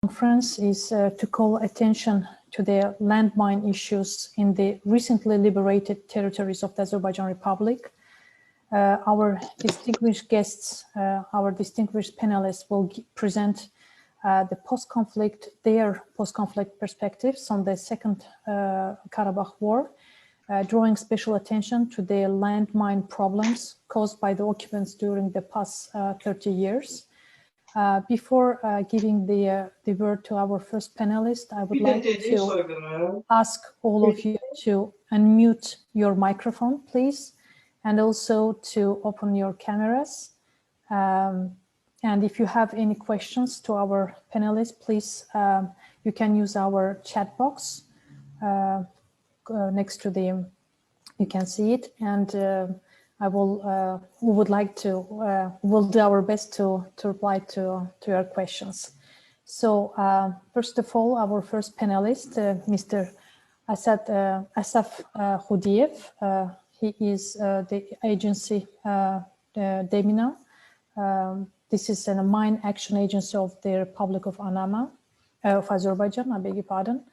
Conference is to call attention to the landmine issues in the recently liberated territories of the Azerbaijan Republic. Our distinguished guests, our distinguished panelists will present their post-conflict perspectives on the Second Karabakh War, drawing special attention to the landmine problems caused by the occupants during the past 30 years. Before giving the word to our first panelist, I would like to ask all of you to unmute your microphone, please, and also to open your cameras. And if you have any questions to our panelists, please, you can use our chat box next to the, you can see it, and we would like to, we'll do our best to reply to your questions. So first of all, our first panelist, Mr. Asaf Khudiev. He is the agency Demina. This is a mine action agency of the Republic of Azerbaijan, I beg your pardon.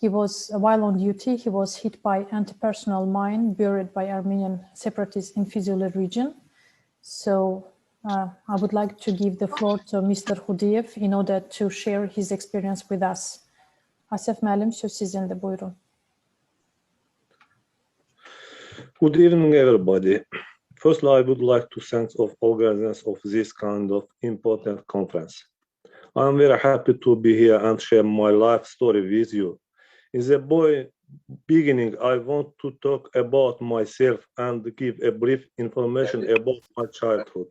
He was, while on duty, he was hit by anti-personnel mine buried by Armenian separatists in Füzuli region. So I would like to give the floor to Mr. Khudiev in order to share his experience with us. Asaf Müəllim, söz sizin buyurun. Good evening, everybody. Firstly, I would like to thank the organizers of this kind of important conference. I am very happy to be here and share my life story with you. In the beginning, I want to talk about myself and give a brief information about my childhood.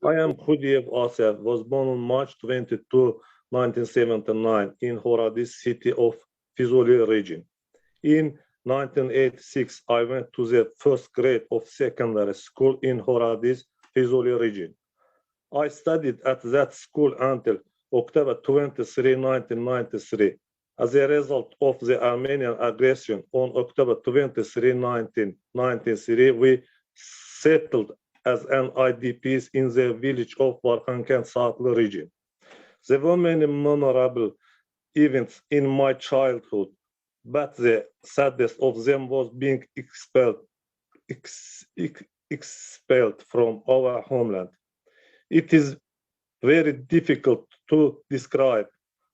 I am Khudiev Asaf, was born on March 22, 1979 in Horadiz city of Füzuli region. In 1986, I went to the first grade of secondary school in Horadiz, Füzuli region. I studied at that school until October 23, 1993. As a result of the Armenian aggression on October 23, 1993, we settled as an IDPs in the village of Barkhankan Saklı region. There were many memorable events in my childhood, but the saddest of them was being expelled from our homeland. It is very difficult to describe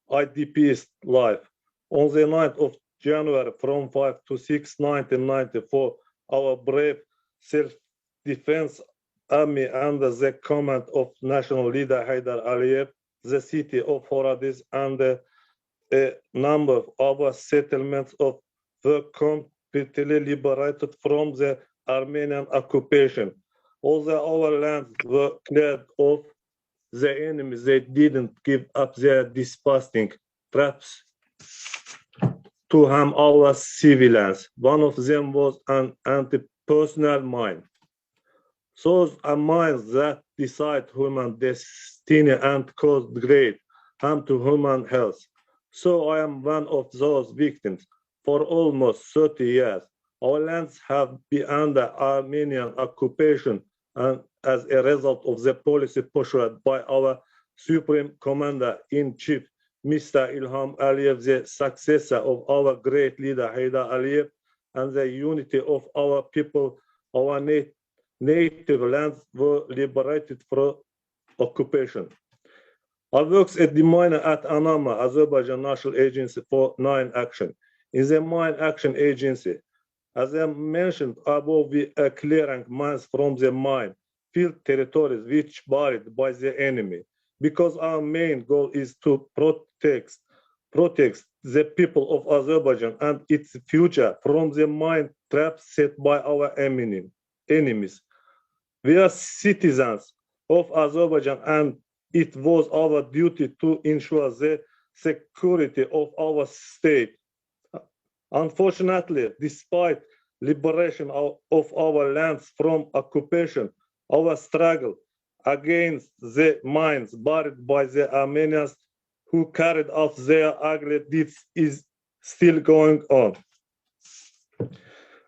IDP's life. On the 9th of January from 5 to 6, 1994, our brave self-defense army under the command of national leader Haydar Aliyev, the city of Horadiz, and a number of our settlements were completely liberated from the Armenian occupation. Although our lands were cleared of the enemy, they didn't give up their disgusting traps to harm our civilians. One of them was an anti-personnel mine. Those are mines that decide human destiny and cause great harm to human health. So I am one of those victims. For almost 30 years, our lands have been under Armenian occupation, and as a result of the policy pursued by our Supreme Commander-in-Chief, Mr. Ilham Aliyev, the successor of our great leader Haydar Aliyev, and the unity of our people, our native lands were liberated from occupation. I worked at the mine at Anama, Azerbaijan National Agency for Mine Action. In the Mine Action Agency, as I mentioned above, we are clearing mines from the mine field territories which buried by the enemy, because our main goal is to protect the people of Azerbaijan and its future from the mine traps set by our enemies. We are citizens of Azerbaijan, and it was our duty to ensure the security of our state. Unfortunately, despite liberation of our lands from occupation, our struggle against the mines buried by the Armenians who carried out their ugly deeds is still going on.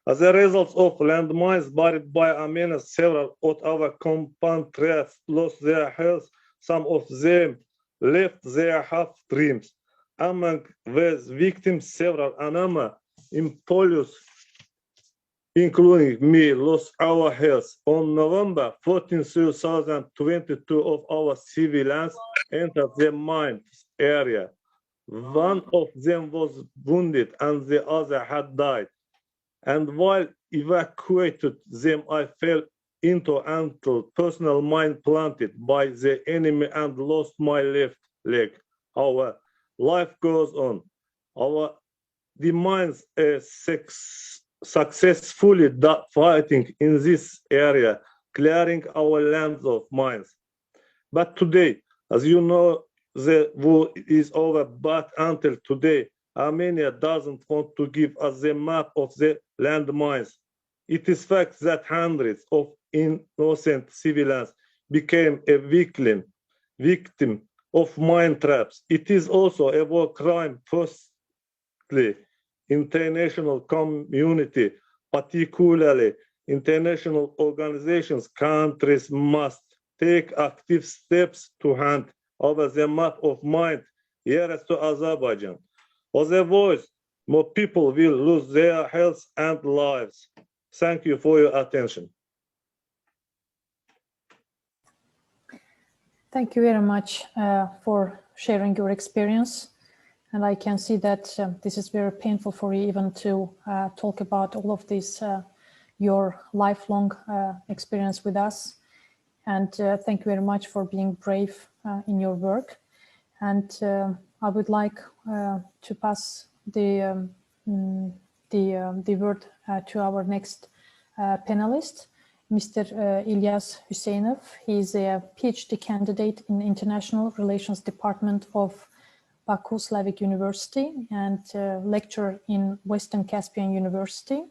As a result of landmines buried by Armenians, several of our compatriots lost their health. Some of them left their half-dreams. Among the victims, several anonymous employees, including me, lost our health. On November 14, 2022, of our civilians entered the mine area. One of them was wounded and the other had died. And while evacuated them, I fell into an personal mine planted by the enemy and lost my left leg. Our life goes on. Our demands successfully fighting in this area, clearing our lands of mines. But today, as you know, the war is over, but until today, Armenia doesn't want to give us the map of the landmines. It is fact that hundreds of innocent civilians became a victim of mine traps. It is also a war crime. Firstly, international community, particularly international organizations, countries must take active steps to hand over the map of mine nearest to Azerbaijan. Otherwise, more people will lose their health and lives. Thank you for your attention. Thank you very much for sharing your experience. And I can see that this is very painful for you even to talk about all of this, your lifelong experience with us. And thank you very much for being brave in your work. And I would like to pass the word to our next panelist, Mr. İlyas Huseynov. He is a PhD candidate in International Relations Department of Baku Slavic University and lecturer in Western Caspian University.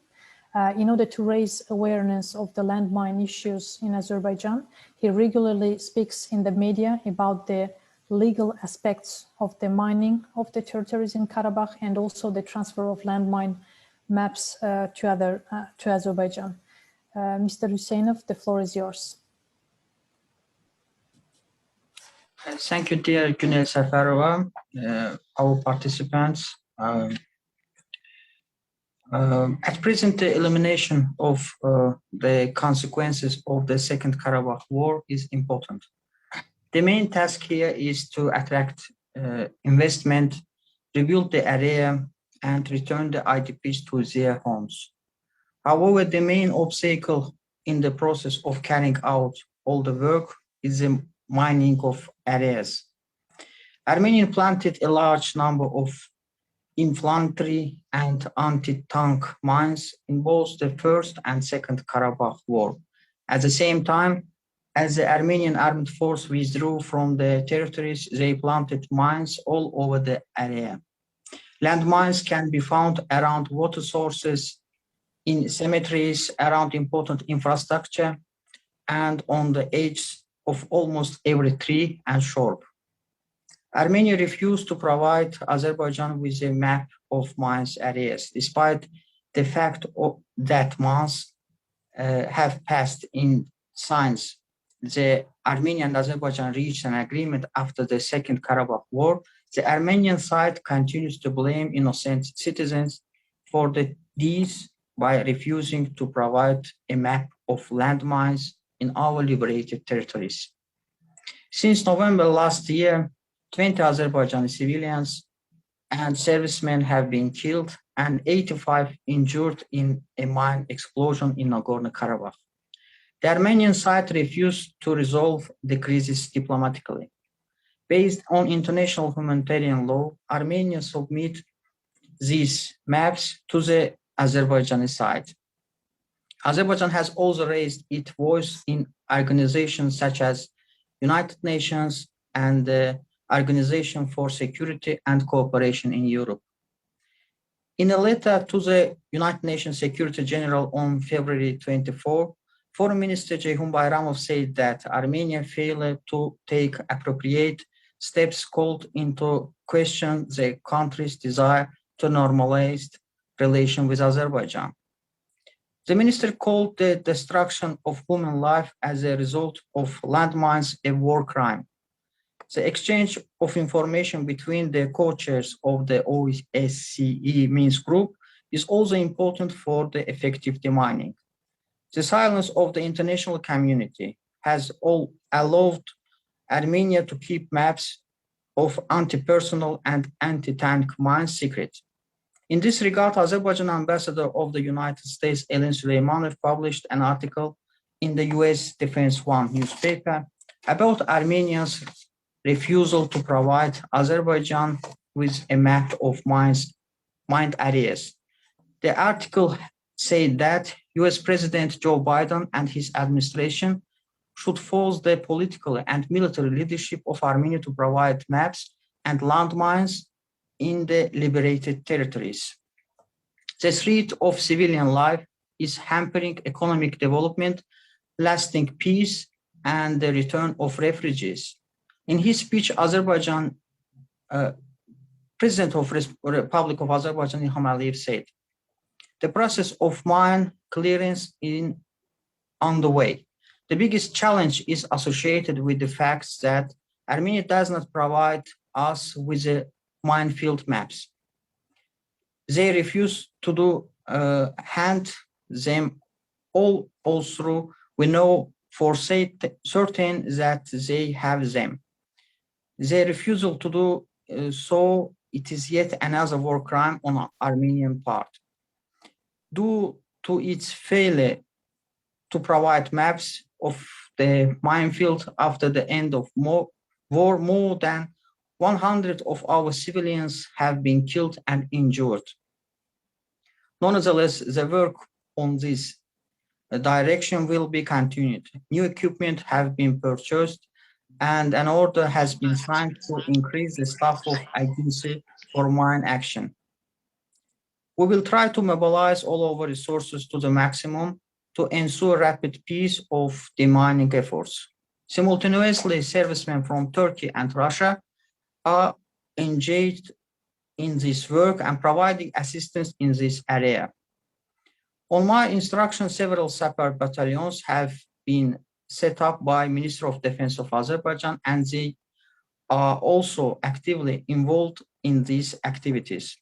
In order to raise awareness of the landmine issues in Azerbaijan, he regularly speaks in the media about the legal aspects of the mining of the territories in Karabakh and also the transfer of landmine maps to Azerbaijan. Mr. Huseynov, the floor is yours. Thank you, dear Günel Səfərova, our participants. At present, the elimination of the consequences of the Second Karabakh War is important. The main task here is to attract investment, rebuild the area, and return the IDPs to their homes. However, the main obstacle in the process of carrying out all the work is the mining of areas. Armenia planted a large number of infantry and anti-tank mines in both the First and Second Karabakh War. At the same time, as the Armenian armed force withdrew from the territories, they planted mines all over the area. Landmines can be found around water sources, in cemeteries, around important infrastructure, and on the edges of almost every tree and shrub. Armenia refused to provide Azerbaijan with a map of mines areas, despite the fact that months have passed in since the Armenia and Azerbaijan reached an agreement after the Second Karabakh War. The Armenian side continues to blame innocent citizens for these by refusing to provide a map of landmines in our liberated territories. Since November last year, 20 Azerbaijani civilians and servicemen have been killed and 85 injured in a mine explosion in Nagorno-Karabakh. The Armenian side refused to resolve the crisis diplomatically. Based on international humanitarian law, Armenia submit these maps to the Azerbaijani side. Azerbaijan has also raised its voice in organizations such as United Nations and the Organization for Security and Cooperation in Europe. In a letter to the United Nations Secretary General on February 24, Foreign Minister Ceyhun Bayramov said that Armenia failed to take appropriate steps called into question the country's desire to normalize relations with Azerbaijan. The minister called the destruction of human life as a result of landmines a war crime. The exchange of information between the co-chairs of the OSCE Minsk group is also important for the effective demining. The silence of the international community has allowed Armenia to keep maps of anti-personnel and anti-tank mines secret. In this regard, Azerbaijan ambassador of the United States, Elin Süleymanov, published an article in the US Defense One newspaper about Armenia's refusal to provide Azerbaijan with a map of mined areas. The article said that US President Joe Biden and his administration should force the political and military leadership of Armenia to provide maps and landmines in the liberated territories. The threat of civilian life is hampering economic development, lasting peace, and the return of refugees. In his speech, President of the Republic of Azerbaijan, Ilham Aliyev, said, "The process of mine clearance is on the way. The biggest challenge is associated with the fact that Armenia does not provide us with the minefield maps. They refuse to hand them all through. We know for certain that they have them. Their refusal to do so, it is yet another war crime on Armenian part. Due to its failure to provide maps of the minefield after the end of war, more than 100 of our civilians have been killed and injured. Nonetheless, the work on this direction will be continued. New equipment have been purchased and an order has been signed to increase the staff of agency for mine action. We will try to mobilize all our resources to the maximum to ensure rapid peace of demining efforts. Simultaneously, servicemen from Turkey and Russia are engaged in this work and providing assistance in this area. On my instruction, several separate battalions have been set up by Minister of Defense of Azerbaijan, and they are also actively involved in these activities.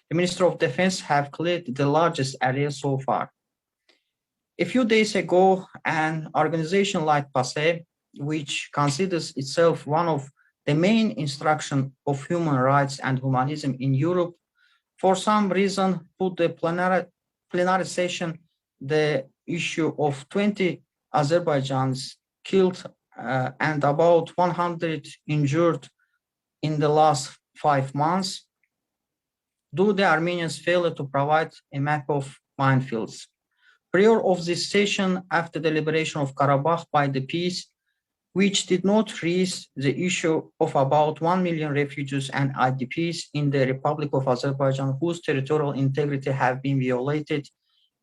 The Minister of Defense have cleared the largest area so far. A few days ago, an organization like PASE, which considers itself one of the main instruction of human rights and humanism in Europe, for some reason put the plenary session the issue of 20 Azerbaijans killed and about 100 injured in the last 5 months due to the Armenians' failure to provide a map of minefields. Prior of this session, after the liberation of Karabakh by the peace, which did not raise the issue of about 1 million refugees and IDPs in the Republic of Azerbaijan, whose territorial integrity have been violated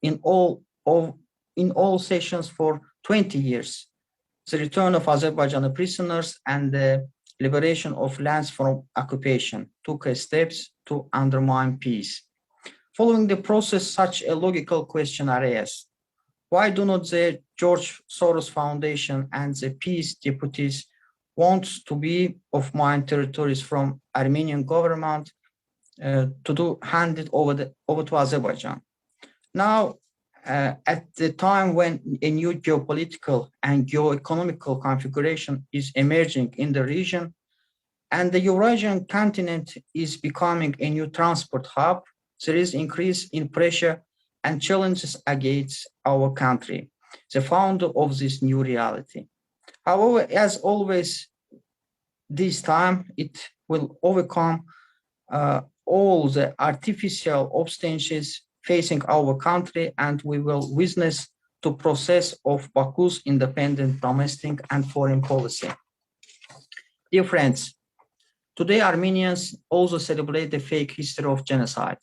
in all sessions for 20 years, the return of Azerbaijani prisoners and the liberation of lands from occupation took steps to undermine peace. Following the process, such a logical question arises. Why do not the George Soros Foundation and the peace deputies want to be of mine territories from Armenian government to hand it over to Azerbaijan? Now, at the time when a new geopolitical and geoeconomical configuration is emerging in the region, and the Eurasian continent is becoming a new transport hub, there is increase in pressure and challenges against our country, the founder of this new reality. However, as always, this time it will overcome all the artificial obstacles facing our country, and we will witness the process of Baku's independent domestic and foreign policy. Dear friends, today Armenians also celebrate the fake history of genocide,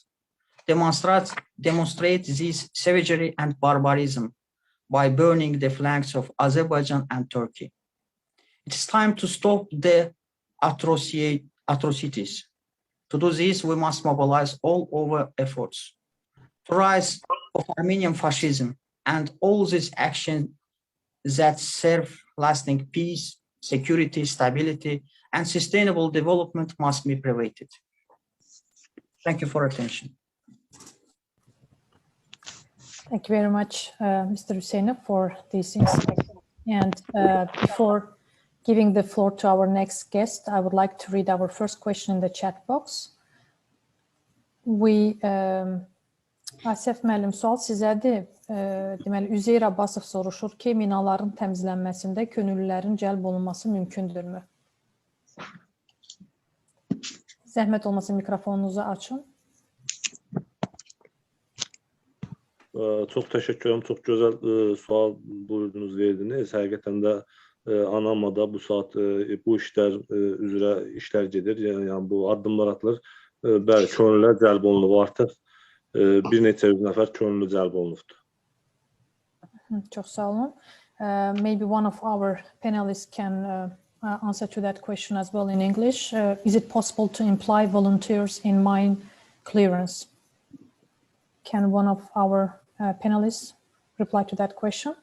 demonstrate this savagery and barbarism by burning the flags of Azerbaijan and Turkey. It is time to stop the atrocities. To do this, we must mobilize all our efforts. The rise of Armenian fascism and all these actions that serve lasting peace, security, stability, and sustainable development must be prevented. Thank you for attention. Thank you very much, Mr. Huseynov, for this insight. And before giving the floor to our next guest, I would like to read our first question in the chat box. Asif müəllim, sual sizədir. Deməli, Üzeyir Abbasov soruşur ki, minaların təmizlənməsində könüllülərin cəlb olunması mümkündürmü? Zəhmət olmasa mikrofonunuzu açın. Çox təşəkkür ederim. Çox gözəl sual buyurdunuz, verdiniz. Həqiqətən də Anamada bu saat bu işlər üzrə işlər gedir. Yəni bu addımlar atılır. Bəli, könüllülər cəlb olunub artıq. Bir neçə yüz nəfər könüllü cəlb olunubdur. Çox sağ olun. Maybe one of our panelists can answer to that question as well in English. Is it possible to employ volunteers in mine clearance? Can one of our panelists reply to that question?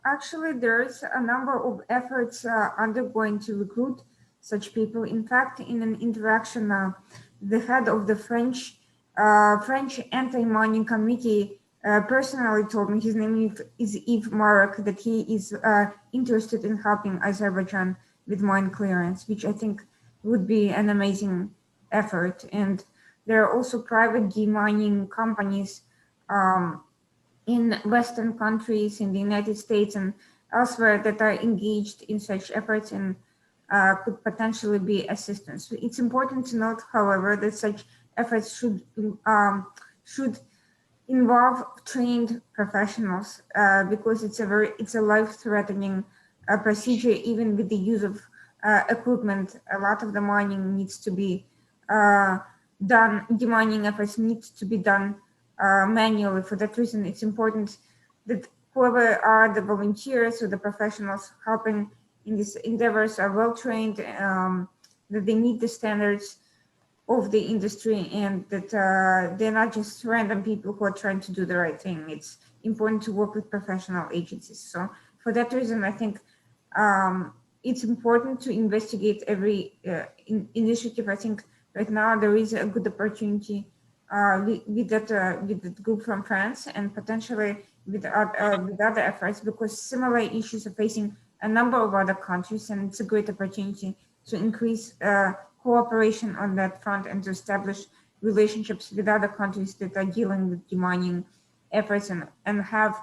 Actually, there is a number of efforts undergoing to recruit such people. In fact, in an interaction, the head of the French anti-mining committee personally told me, his name is Yves Marek, that he is interested in helping Azerbaijan with mine clearance, which I think would be an amazing effort. And there are also private demining companies in Western countries, in the United States and elsewhere, that are engaged in such efforts and could potentially be assistance. It's important to note, however, that such efforts should involve trained professionals because it's a life-threatening procedure. Even with the use of equipment, a lot of the mining needs to be done. Demining efforts need to be done manually. For that reason, it's important that whoever are the volunteers or the professionals helping in these endeavors are well trained, that they meet the standards of the industry, and that they're not just random people who are trying to do the right thing. It's important to work with professional agencies. So for that reason, I think it's important to investigate every initiative. I think right now there is a good opportunity with that group from France, and potentially with other efforts, because similar issues are facing a number of other countries, and it's a great opportunity to increase cooperation on that front and to establish relationships with other countries that are dealing with demining efforts, and have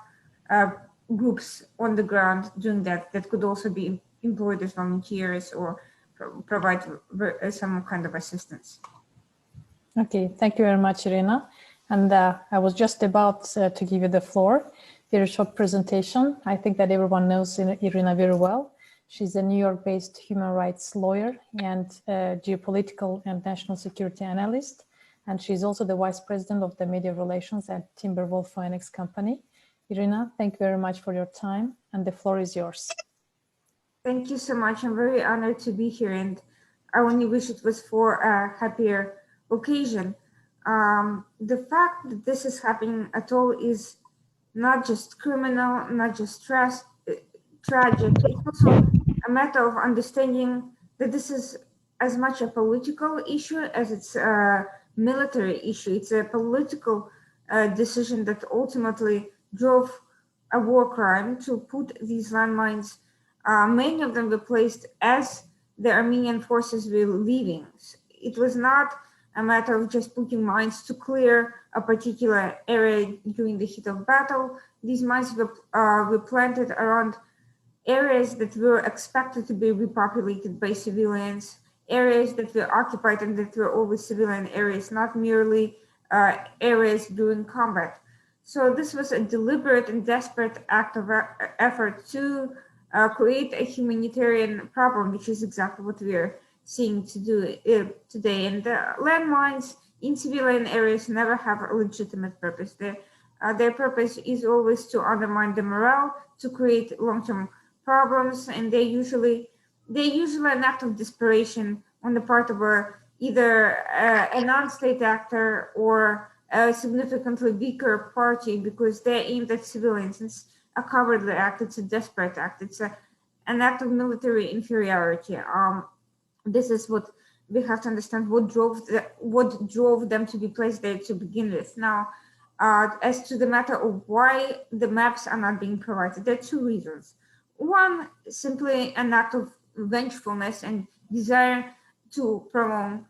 groups on the ground doing that could also be employed as volunteers or provide some kind of assistance. Okay, thank you very much, Irina. And I was just about to give you the floor. Very short presentation. I think that everyone knows Irina very well. She's a New York-based human rights lawyer and geopolitical and national security analyst. And she's also the vice president of the media relations at Timberwolf Phoenix Company. Irina, thank you very much for your time, and the floor is yours. Thank you so much. I'm very honored to be here, and I only wish it was for a happier occasion. The fact that this is happening at all is not just criminal, not just tragic. It's also a matter of understanding that this is as much a political issue as it's a military issue. It's a political decision that ultimately drove a war crime to put these landmines. Many of them were placed as the Armenian forces were leaving. It was not a matter of just putting mines to clear a particular area during the heat of battle. These mines were planted around areas that were expected to be repopulated by civilians, areas that were occupied and that were always civilian areas, not merely areas during combat. So this was a deliberate and desperate act of effort to create a humanitarian problem, which is exactly what we are seeing to do today. And landmines in civilian areas never have a legitimate purpose. Their purpose is always to undermine the morale, to create long-term problems, and they're usually an act of desperation on the part of either a non-state actor or a significantly weaker party, because they're aimed at civilians. a cowardly act, it's a desperate act, it's an act of military inferiority. This is what we have to understand, what drove them to be placed there to begin with. Now, as to the matter of why the maps are not being provided, there are two reasons. One, simply an act of vengefulness and desire to prolong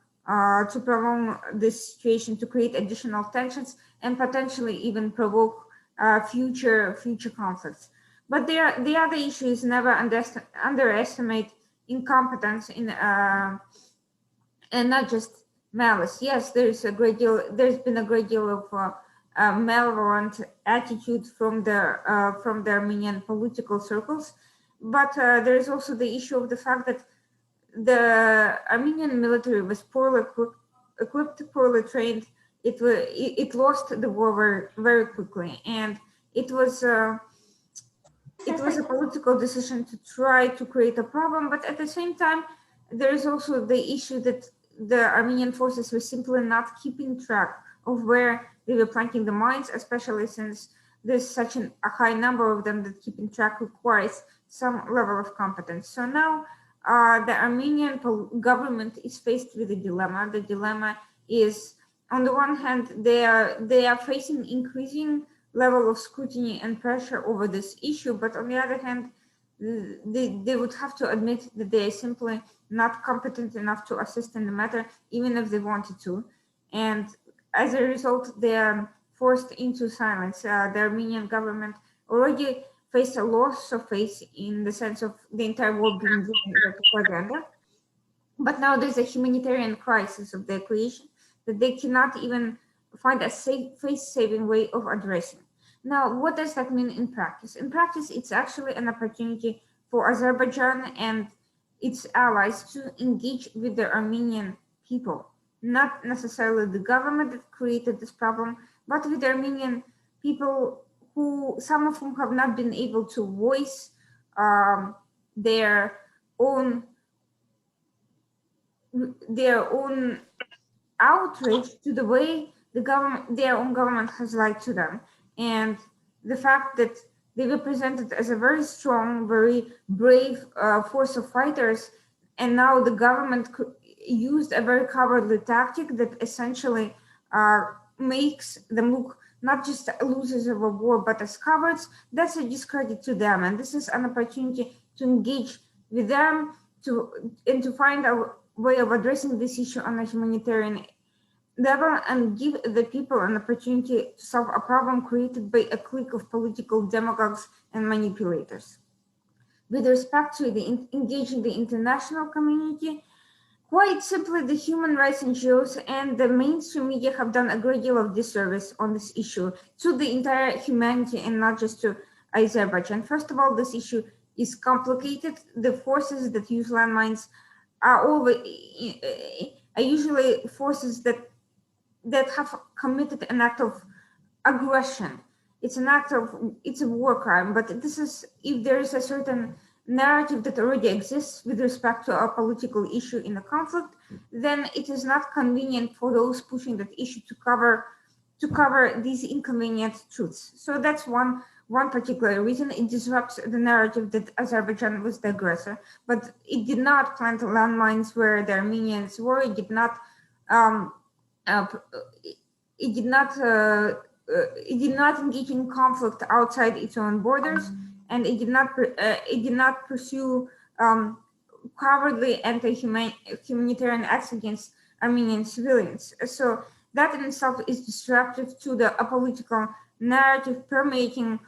this situation, to create additional tensions and potentially even provoke future conflicts. But the other issue is never underestimate incompetence and not just malice. Yes, there's been a great deal of malevolent attitude from the Armenian political circles, but there is also the issue of the fact that the Armenian military was poorly equipped, poorly trained. It lost the war very, very quickly, and it was a political decision to try to create a problem. But at the same time, there is also the issue that the Armenian forces were simply not keeping track of where they were planting the mines, especially since there's such a high number of them that keeping track requires some level of competence. So now the Armenian government is faced with a dilemma. The dilemma is, on the one hand, they are facing increasing level of scrutiny and pressure over this issue, but on the other hand, they would have to admit that they are simply not competent enough to assist in the matter, even if they wanted to. And as a result, they are forced into silence. The Armenian government already faced a loss of face in the sense of the entire war being propaganda. But now there's a humanitarian crisis of their creation that they cannot even find a face-saving way of addressing. Now, what does that mean in practice? In practice, it's actually an opportunity for Azerbaijan and its allies to engage with the Armenian people, not necessarily the government that created this problem, but with the Armenian people who, some of whom have not been able to voice their own outrage to the way their own government has lied to them. And the fact that they were presented as a very strong, very brave force of fighters, and now the government used a very cowardly tactic that essentially makes them look not just losers of a war, but as cowards, that's a discredit to them. And this is an opportunity to engage with them and to find a way of addressing this issue on a humanitarian level and give the people an opportunity to solve a problem created by a clique of political demagogues and manipulators. With respect to engaging the international community, quite simply, the human rights NGOs and the mainstream media have done a great deal of disservice on this issue to the entire humanity and not just to Azerbaijan. First of all, this issue is complicated. The forces that use landmines are usually forces that have committed an act of aggression. It's a war crime, but this is, if there is a certain narrative that already exists with respect to a political issue in a conflict, then it is not convenient for those pushing that issue to cover these inconvenient truths. So that's one particular reason. It disrupts the narrative that Azerbaijan was the aggressor, but it did not plant landmines where the Armenians were. It did not engage in conflict outside its own borders, and it did not pursue cowardly anti-humanitarian acts against Armenian civilians. So that in itself is disruptive to the apolitical narrative permeating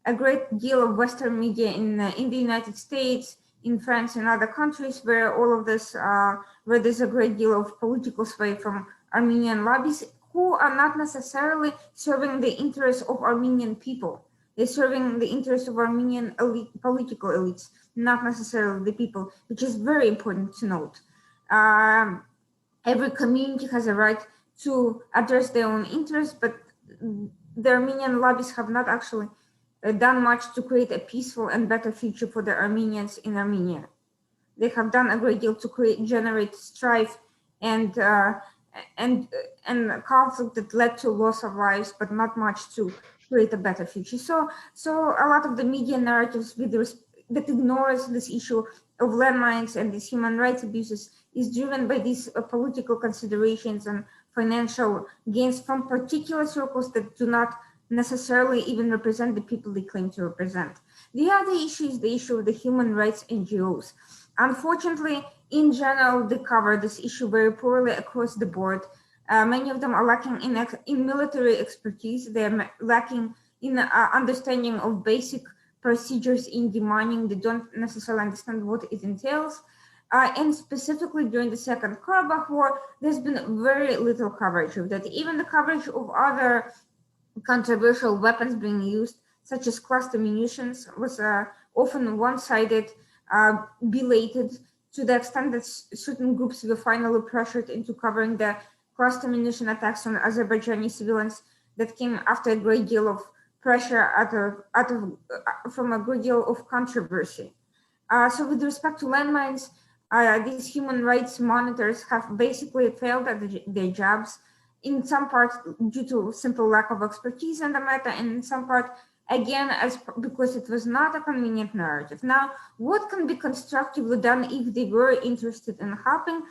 a great deal of Western media in the United States, in France, and other countries, where all of this, where there's a great deal of political sway from Armenian lobbies who are not necessarily serving the interests of Armenian people. They're serving the interests of Armenian political elites, not necessarily the people, which is very important to note. Every community has a right to address their own interests, but the Armenian lobbies have not actually done much to create a peaceful and better future for the Armenians in Armenia. They have done a great deal to generate strife and conflict that led to loss of lives, but not much to create a better future. So a lot of the media narratives that ignores this issue of landmines and these human rights abuses is driven by these political considerations and financial gains from particular circles that do not necessarily even represent the people they claim to represent. The other issue is the issue of the human rights NGOs. Unfortunately, in general, they cover this issue very poorly across the board. Many of them are lacking in military expertise. They're lacking in understanding of basic procedures in demining. They don't necessarily understand what it entails. And specifically during the Second Karabakh War, there's been very little coverage of that. Even the coverage of other controversial weapons being used, such as cluster munitions, was often one-sided, belated, to the extent that certain groups were finally pressured into covering the cluster munition attacks on Azerbaijani civilians that came after a great deal of pressure from a great deal of controversy. So with respect to landmines, these human rights monitors have basically failed at their jobs, in some part due to simple lack of expertise in the matter, and in some part, again, because it was not a convenient narrative. Now, what can be constructively done if they were interested in helping?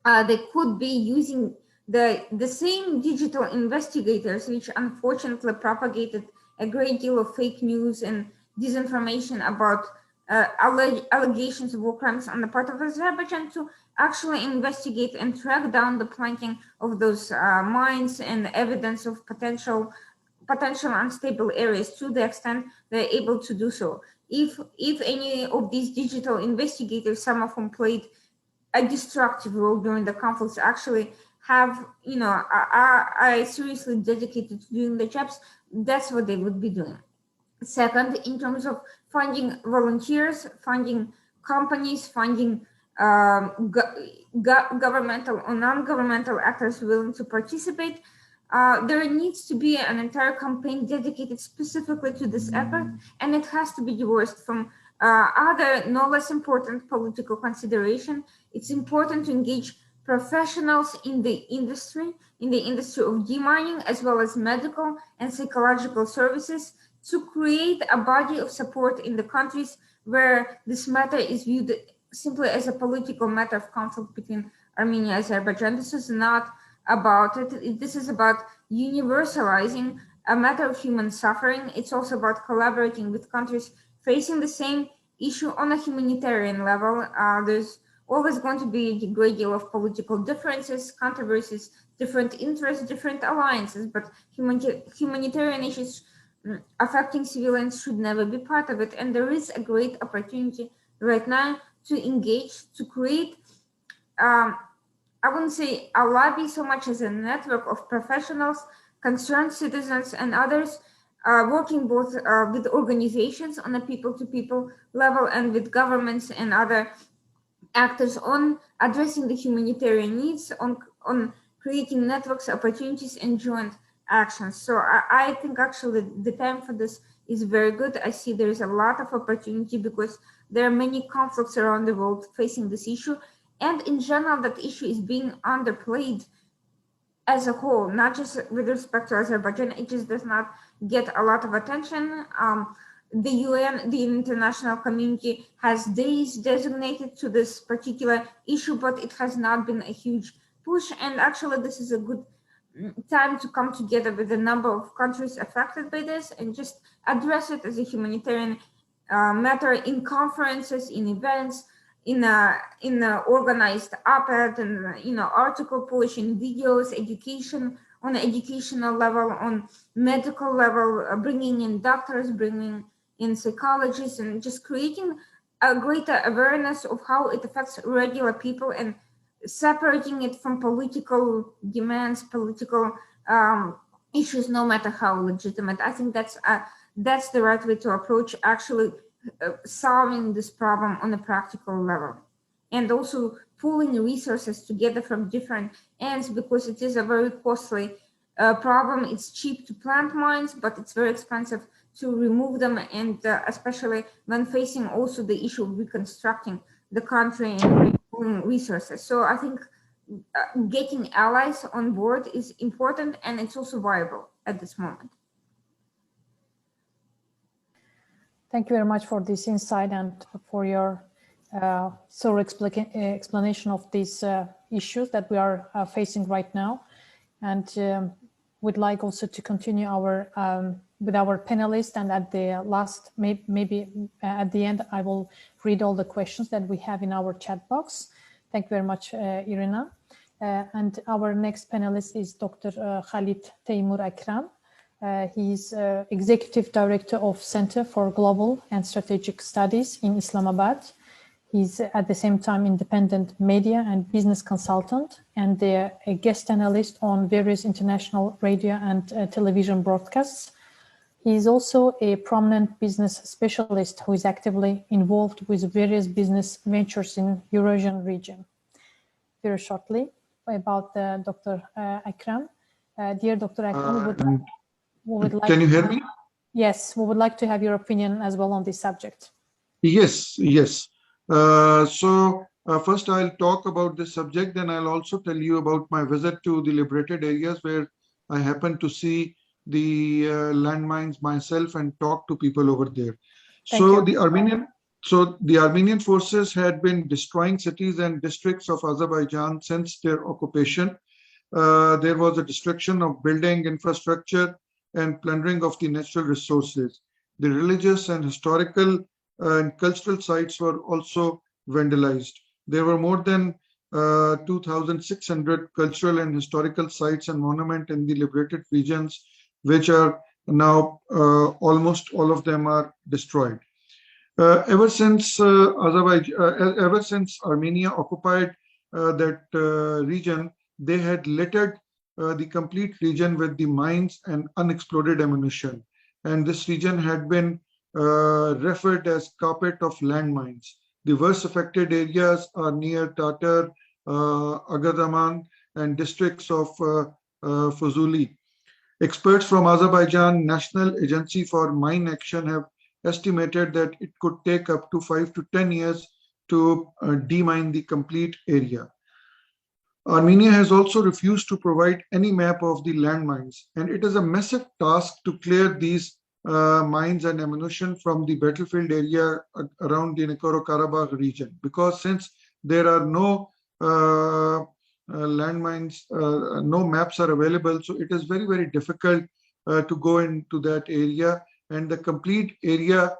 They could be using the same digital investigators, which unfortunately propagated a great deal of fake news and disinformation about allegations of war crimes on the part of Azerbaijan, to actually investigate and track down the planting of those mines and evidence of potential unstable areas to the extent they're able to do so. If any of these digital investigators, some of whom played a destructive role during the conflicts, actually have, are seriously dedicated to doing the jobs, that's what they would be doing. Second, in terms of funding volunteers, funding companies, funding governmental or non-governmental actors willing to participate, there needs to be an entire campaign dedicated specifically to this effort, and it has to be divorced from other no less important political consideration. It's important to engage professionals in the industry of demining, as well as medical and psychological services, to create a body of support in the countries where this matter is viewed simply as a political matter of conflict between Armenia and Azerbaijan. This is not about it. This is about universalizing a matter of human suffering. It's also about collaborating with countries facing the same issue on a humanitarian level. There's always going to be a great deal of political differences, controversies, different interests, different alliances, but humanitarian issues affecting civilians should never be part of it. And there is a great opportunity right now to engage, to create, I wouldn't say a lobby so much as a network of professionals, concerned citizens, and others working both with organizations on a people-to-people level and with governments and other actors on addressing the humanitarian needs, on creating networks, opportunities, and joint actions. So I think actually the time for this is very good. I see there is a lot of opportunity because there are many conflicts around the world facing this issue. And in general, that issue is being underplayed as a whole, not just with respect to Azerbaijan. It just does not get a lot of attention. The UN, the international community, has days designated to this particular issue, but it has not been a huge push. And actually, this is a good time to come together with a number of countries affected by this and just address it as a humanitarian matter in conferences, in events, in organized op-ed and article publishing, videos, education on an educational level, on medical level, bringing in doctors, bringing in psychologists, and just creating a greater awareness of how it affects regular people and separating it from political demands, political issues, no matter how legitimate. I think that's the right way to approach actually solving this problem on a practical level, and also pooling resources together from different ends, because it is a very costly problem. It's cheap to plant mines, but it's very expensive to remove them, and especially when facing also the issue of reconstructing the country and pooling resources. So I think getting allies on board is important, and it's also viable at this moment. Thank you very much for this insight and for your thorough explanation of these issues that we are facing right now. And we'd like also to continue with our panelists, and at the last, maybe at the end, I will read all the questions that we have in our chat box. Thank you very much, Irina. And our next panelist is Dr. Khalid Teymur Akram. He's Executive Director of Center for Global and Strategic Studies in Islamabad. He's at the same time independent media and business consultant and a guest analyst on various international radio and television broadcasts. He is also a prominent business specialist who is actively involved with various business ventures in Eurasian region. Very shortly about Dr. Akram. Dear Dr. Akram, we would like can you hear me? Yes, we would like to have your opinion as well on this subject. Yes, yes. First I'll talk about this subject, then I'll also tell you about my visit to the liberated areas where I happened to see the landmines myself and talk to people over there. The Armenian forces had been destroying cities and districts of Azerbaijan since their occupation. There was a destruction of building infrastructure and plundering of the natural resources. The religious and historical and cultural sites were also vandalized. There were more than 2,600 cultural and historical sites and monuments in the liberated regions, which are now almost all of them are destroyed. Ever since Armenia occupied that region, they had littered the complete region with the mines and unexploded ammunition. And this region had been referred as carpet of landmines. The worst affected areas are near Tatar, Agadaman, and districts of Fuzuli. Experts from Azerbaijan National Agency for Mine Action have estimated that it could take up to 5 to 10 years to demine the complete area. Armenia has also refused to provide any map of the landmines, and it is a massive task to clear these mines and ammunition from the battlefield area around the Nagorno-Karabakh region, because since there are no landmines, no maps are available, so it is very, very difficult to go into that area, and the complete area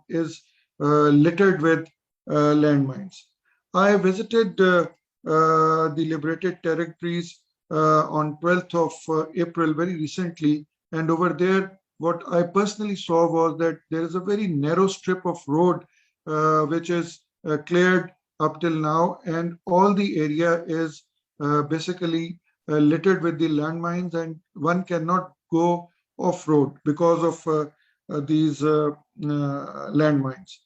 is littered with landmines. I visited the liberated territories on 12th of April very recently, and over there what I personally saw was that there is a very narrow strip of road which is cleared up till now, and all the area is basically littered with the landmines, and one cannot go off-road because of these landmines.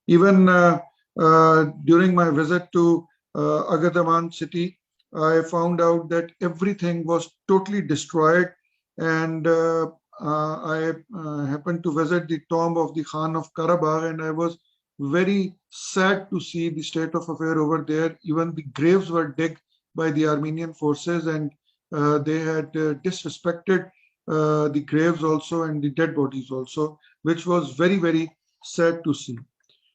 Even during my visit to Agadaman city, I found out that everything was totally destroyed, and I happened to visit the tomb of the Khan of Karabakh, and I was very sad to see the state of affair over there. Even the graves were dug by the Armenian forces, and they had disrespected the graves also and the dead bodies also, which was very, very sad to see.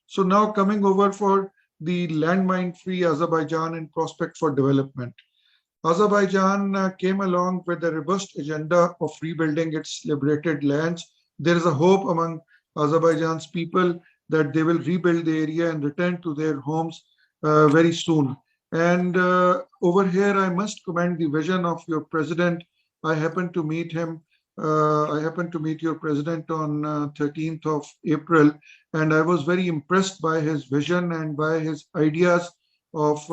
So now coming over for the landmine-free Azerbaijan and prospect for development. Azerbaijan came along with a robust agenda of rebuilding its liberated lands. There is a hope among Azerbaijan's people that they will rebuild the area and return to their homes very soon. And over here, I must commend the vision of your president. I happened to meet him. I happened to meet your president on 13th of April, and I was very impressed by his vision and by his ideas of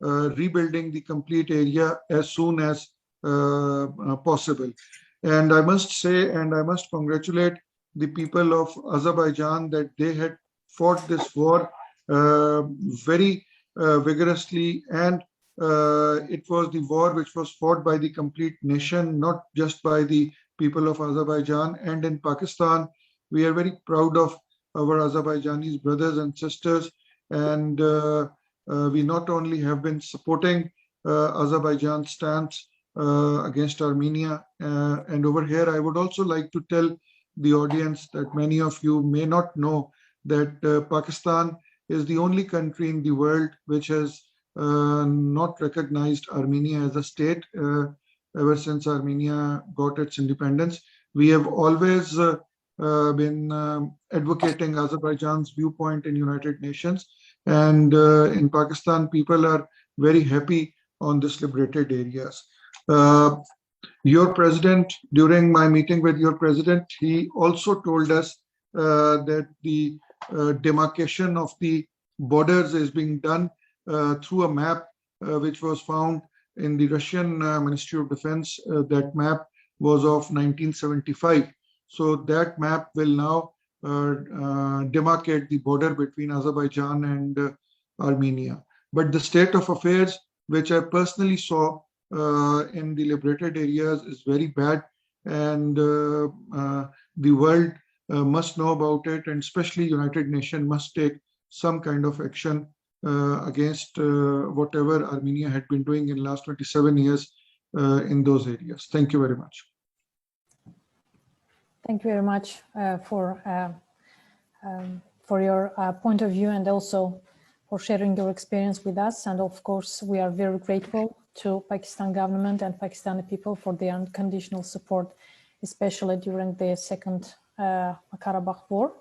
rebuilding the complete area as soon as possible. And I must say, and I must congratulate the people of Azerbaijan that they had fought this war very vigorously, and it was the war which was fought by the complete nation, not just by the people of Azerbaijan. And in Pakistan, we are very proud of our Azerbaijanis brothers and sisters, and we not only have been supporting Azerbaijan's stance against Armenia, and over here I would also like to tell the audience that many of you may not know that Pakistan is the only country in the world which has not recognized Armenia as a state ever since Armenia got its independence. We have always been advocating Azerbaijan's viewpoint in United Nations, and in Pakistan, people are very happy on this liberated areas. Your president, during my meeting with your president, he also told us that the demarcation of the borders is being done through a map which was found in the Russian Ministry of Defense. That map was of 1975. So that map will now demarcate the border between Azerbaijan and Armenia. But the state of affairs, which I personally saw in the liberated areas, is very bad, and the world must know about it, and especially United Nations must take some kind of action against whatever Armenia had been doing in the last 27 years in those areas. Thank you very much. Thank you very much for your point of view, and also for sharing your experience with us. And of course, we are very grateful to Pakistan government and Pakistani people for their unconditional support, especially during the Second Karabakh War.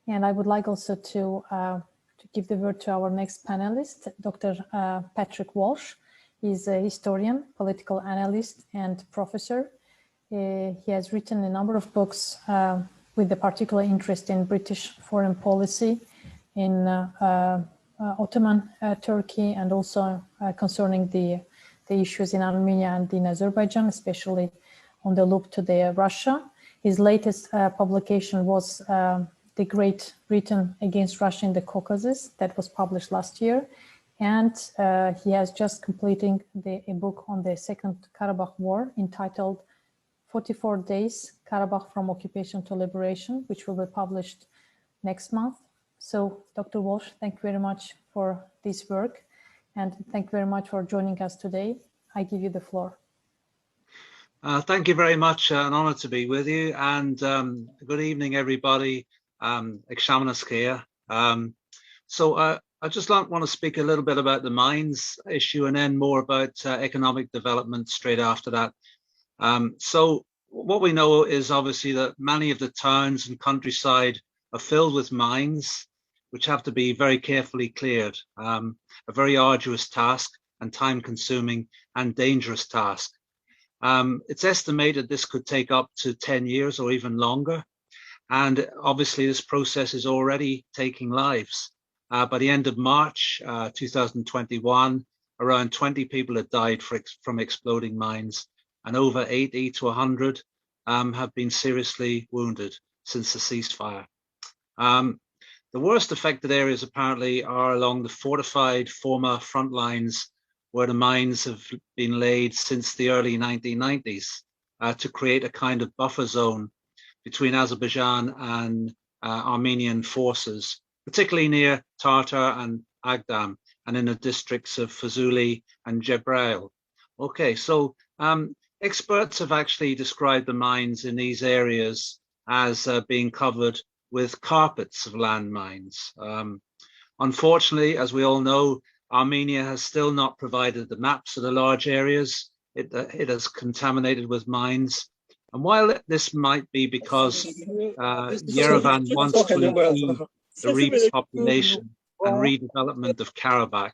And I would like also to give the word to our next panelist, Dr. Patrick Walsh. He's a historian, political analyst, and professor. He has written a number of books with a particular interest in British foreign policy, in Ottoman Turkey, and also concerning the issues in Armenia and in Azerbaijan, especially on the loop to the Russia. His latest publication was The Great Britain Against Russia in the Caucasus, that was published last year. And he has just completing a book on the Second Karabakh War entitled 44 Days, Karabakh from Occupation to Liberation, which will be published next month. So, Dr. Walsh, thank you very much for this work, and thank you very much for joining us today. I give you the floor. Thank you very much. An honor to be with you, and good evening, everybody. I just want to speak a little bit about the mines issue, and then more about economic development straight after that. So what we know is obviously that many of the towns and countryside are filled with mines, which have to be very carefully cleared. A very arduous task, and time-consuming and dangerous task. It's estimated this could take up to 10 years or even longer. And obviously this process is already taking lives. By the end of March 2021, around 20 people had died from exploding mines, and over 80 to 100 have been seriously wounded since the ceasefire. The worst affected areas apparently are along the fortified former front lines, where the mines have been laid since the early 1990s to create a kind of buffer zone between Azerbaijan and Armenian forces, particularly near Tartar and Agdam, and in the districts of Fuzuli and Jebrail. Okay, so experts have actually described the mines in these areas as being covered with carpets of landmines. Unfortunately, as we all know, Armenia has still not provided the maps of the large areas it has contaminated with mines. And while this might be because Yerevan wants to improve the repopulation and redevelopment of Karabakh,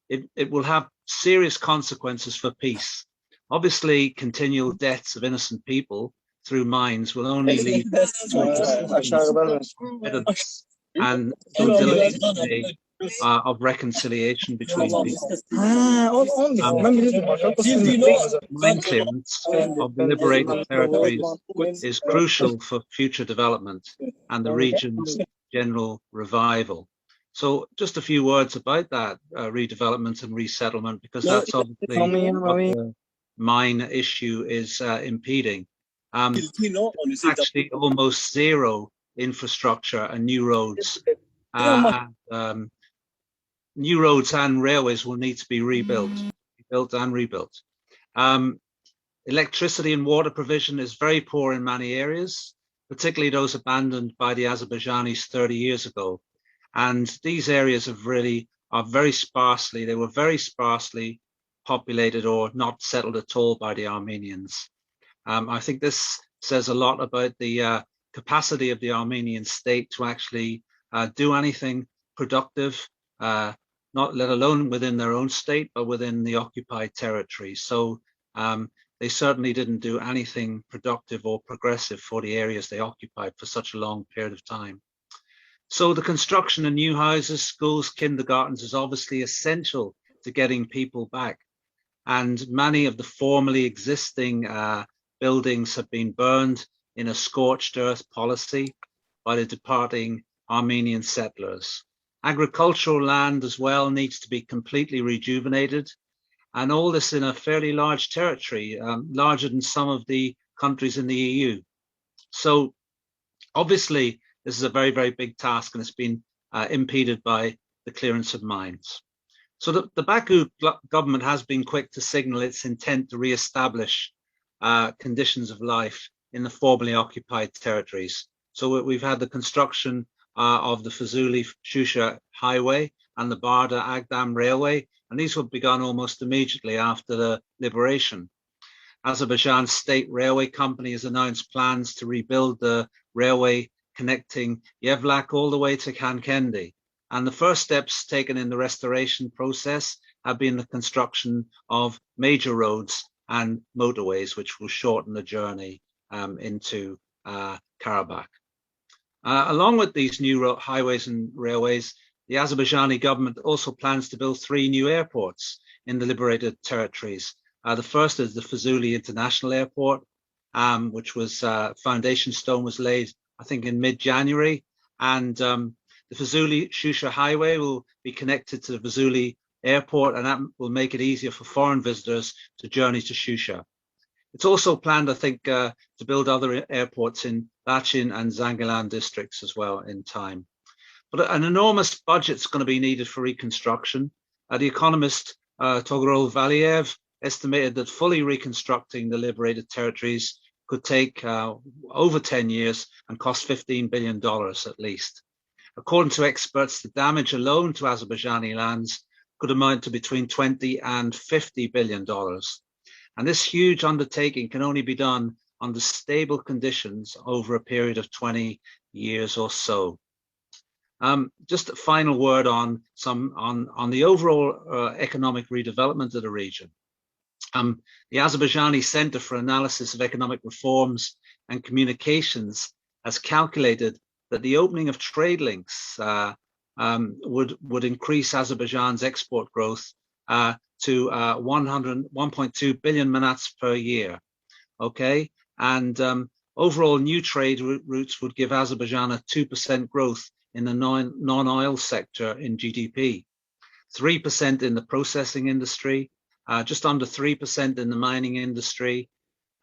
it will have serious consequences for peace. Obviously, continual deaths of innocent people through mines will only lead to evidence and delay of reconciliation between people. Mine clearance of the liberated territories is crucial for future development and the region's general revival. So just a few words about that redevelopment and resettlement, because that's obviously what the mine issue is impeding. Actually almost zero infrastructure and new roads. New roads and railways will need to be rebuilt and rebuilt. Electricity and water provision is very poor in many areas, particularly those abandoned by the Azerbaijanis 30 years ago. And these areas are very sparsely populated or not settled at all by the Armenians. I think this says a lot about the capacity of the Armenian state to actually do anything productive, not let alone within their own state, but within the occupied territory. So they certainly didn't do anything productive or progressive for the areas they occupied for such a long period of time. So the construction of new houses, schools, kindergartens is obviously essential to getting people back. And many of the formerly existing buildings have been burned in a scorched earth policy by the departing Armenian settlers. Agricultural land as well needs to be completely rejuvenated, and all this in a fairly large territory, larger than some of the countries in the EU. So obviously, this is a very, very big task, and it's been impeded by the clearance of mines. So the Baku government has been quick to signal its intent to re-establish conditions of life in the formerly occupied territories. So we've had the construction of the Fuzuli-Shusha highway and the Barda-Agdam railway, and these were begun almost immediately after the liberation. Azerbaijan's state railway company has announced plans to rebuild the railway connecting Yevlak all the way to Khankendi. And the first steps taken in the restoration process have been the construction of major roads and motorways, which will shorten the journey into Karabakh. Along with these new highways and railways, the Azerbaijani government also plans to build 3 new airports in the liberated territories. The first is the Fuzuli International Airport, which was foundation stone was laid, I think, in mid-January, and the Fuzuli-Shusha highway will be connected to the Fuzuli airport, and that will make it easier for foreign visitors to journey to Shusha. It's also planned, I think, to build other airports in Bachin and Zangilan districts as well in time. But an enormous budget is going to be needed for reconstruction. The economist Togorol Valiev estimated that fully reconstructing the liberated territories could take over 10 years and cost $15 billion at least. According to experts, the damage alone to Azerbaijani lands could amount to between $20 and $50 billion. And this huge undertaking can only be done under stable conditions over a period of 20 years or so. Just a final word on the overall economic redevelopment of the region. The Azerbaijani Center for Analysis of Economic Reforms and Communications has calculated that the opening of trade links would increase Azerbaijan's export growth to 1.2 billion manats per year. Okay, and overall new trade routes would give Azerbaijan a 2% growth in the non-oil sector in GDP, 3% in the processing industry, just under 3% in the mining industry,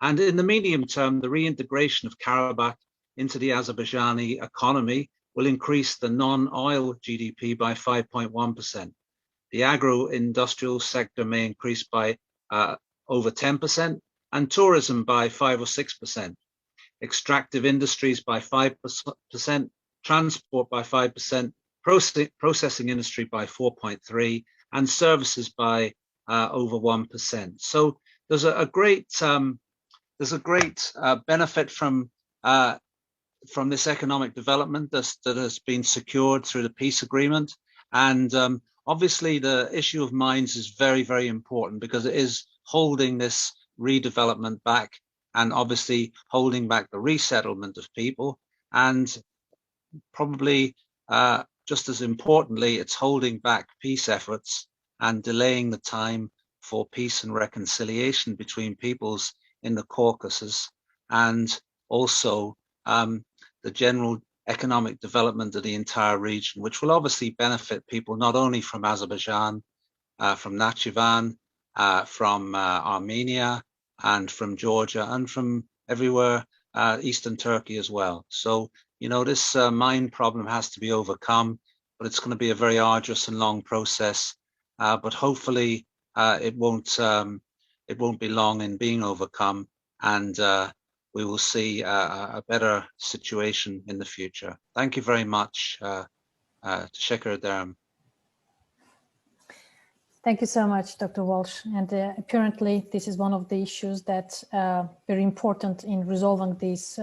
and in the medium term, the reintegration of Karabakh into the Azerbaijani economy will increase the non-oil GDP by 5.1%. The agro-industrial sector may increase by over 10%, and tourism by 5 or 6%. Extractive industries by 5%, transport by 5%, processing industry by 4.3%, and services by over 1%. So there's a great benefit from this economic development that has been secured through the peace agreement. And obviously the issue of mines is very, very important because it is holding this redevelopment back and obviously holding back the resettlement of people. And probably just as importantly, it's holding back peace efforts and delaying the time for peace and reconciliation between peoples in the Caucasus, and also the general economic development of the entire region, which will obviously benefit people not only from Azerbaijan, from Nakhchivan, from Armenia, and from Georgia, and from everywhere, Eastern Turkey as well. So, you know, this mine problem has to be overcome, but it's going to be a very arduous and long process. But hopefully it won't it won't be long in being overcome, and we will see a better situation in the future. Thank you very much. Teşekkür ederim. Thank you so much, Dr. Walsh. And apparently, this is one of the issues that's very important in resolving this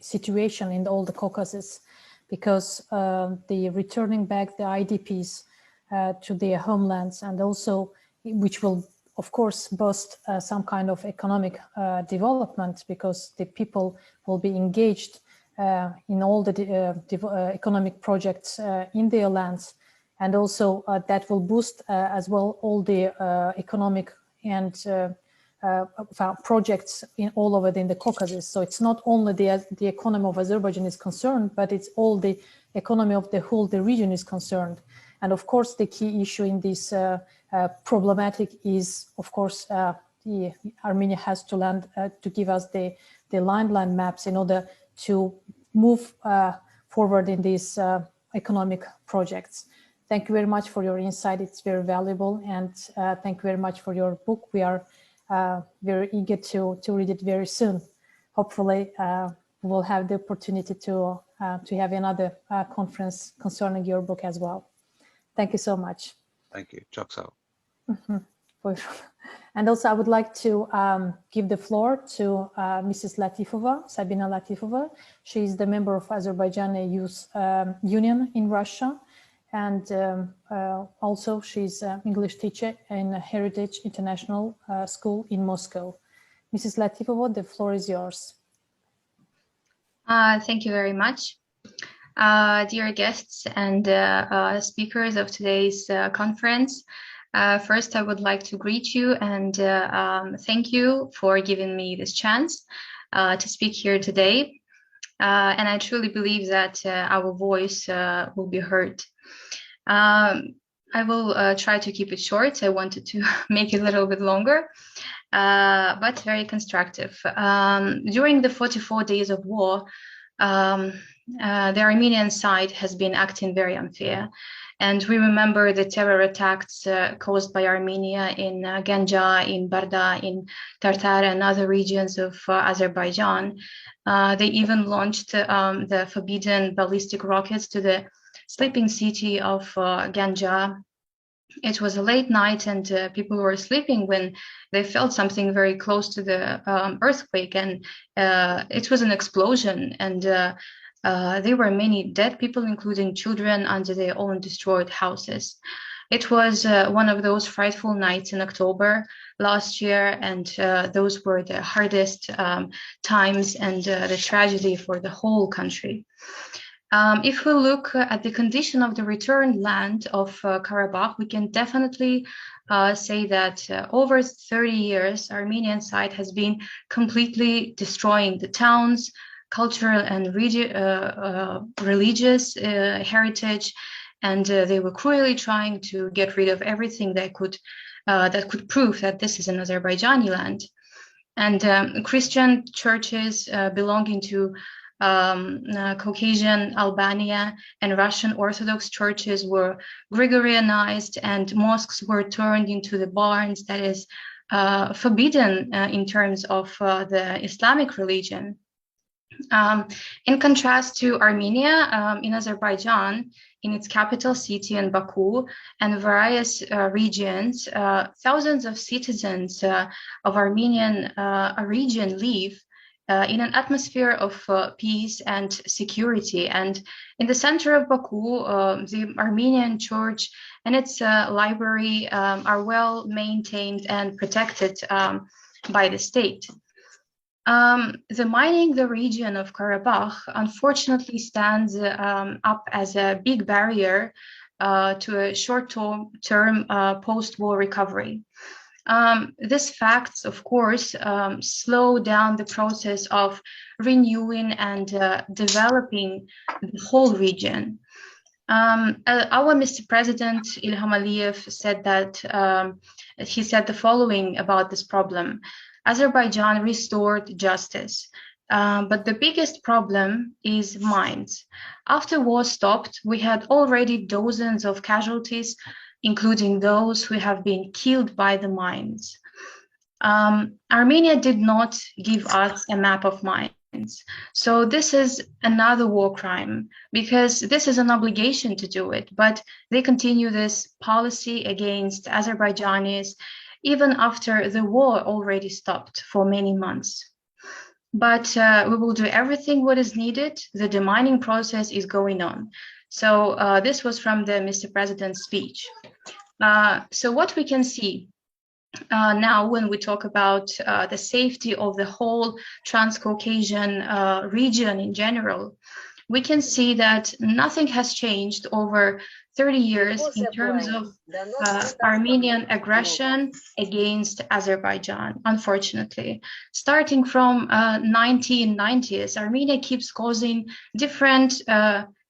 situation in all the Caucasus, because the returning back the IDPs to their homelands, and also which will, of course, boost some kind of economic development, because the people will be engaged in all the economic projects in their lands. And also that will boost as well all the economic and projects in all over in the Caucasus. So it's not only the economy of Azerbaijan is concerned, but it's all the economy of the whole the region is concerned. And of course, the key issue in this problematic is, of course, Armenia has to to give us the landline maps in order to move forward in these economic projects. Thank you very much for your insight. It's very valuable. And thank you very much for your book. We are very eager to read it very soon. Hopefully, we will have the opportunity to have another conference concerning your book as well. Thank you so much. Thank you. Çok sağ ol. And also, I would like to give the floor to Mrs. Latifova, Sabina Latifova. She is the member of Azerbaijan Youth Union in Russia. And also she's an English teacher in Heritage International School in Moscow. Mrs. Latifova, the floor is yours. Thank you very much. Dear guests and speakers of today's conference, first I would like to greet you and thank you for giving me this chance to speak here today. And I truly believe that our voice will be heard. I will try to keep it short. I wanted to make it a little bit longer, but very constructive. During the 44 days of war, the Armenian side has been acting very unfair. And we remember the terror attacks caused by Armenia in Ganja, in Barda, in Tartar and other regions of Azerbaijan. They even launched the forbidden ballistic rockets to the sleeping city of Ganja. It was a late night and people were sleeping when they felt something very close to the earthquake, and it was an explosion, and there were many dead people, including children, under their own destroyed houses. It was one of those frightful nights in October last year, and those were the hardest times and the tragedy for the whole country. If we look at the condition of the returned land of Karabakh, we can definitely say that over 30 years, Armenian side has been completely destroying the towns, cultural and religious heritage, and they were cruelly trying to get rid of everything that could prove that this is an Azerbaijani land. And Christian churches belonging to Caucasian Albania and Russian Orthodox churches were Gregorianized, and mosques were turned into the barns that is forbidden in terms of the Islamic religion. In contrast to Armenia, in Azerbaijan, in its capital city in Baku and various regions, thousands of citizens of Armenian region live in an atmosphere of peace and security. And in the center of Baku, the Armenian church and its library are well maintained and protected by the state. The mining the region of Karabakh unfortunately stands up as a big barrier to a short-term post-war recovery. These facts, of course, slow down the process of renewing and developing the whole region. Our Mr. President Ilham Aliyev said that he said the following about this problem: Azerbaijan restored justice, but the biggest problem is mines. After war stopped, we had already dozens of casualties, including those who have been killed by the mines. Armenia did not give us a map of mines. So this is another war crime, because this is an obligation to do it, but they continue this policy against Azerbaijanis even after the war already stopped for many months. But we will do everything what is needed. The demining process is going on. So this was from the Mr. President's speech. So what we can see now when we talk about the safety of the whole Transcaucasian region in general, we can see that nothing has changed over 30 years in terms of Armenian aggression against Azerbaijan, unfortunately. Starting from 1990s, Armenia keeps causing different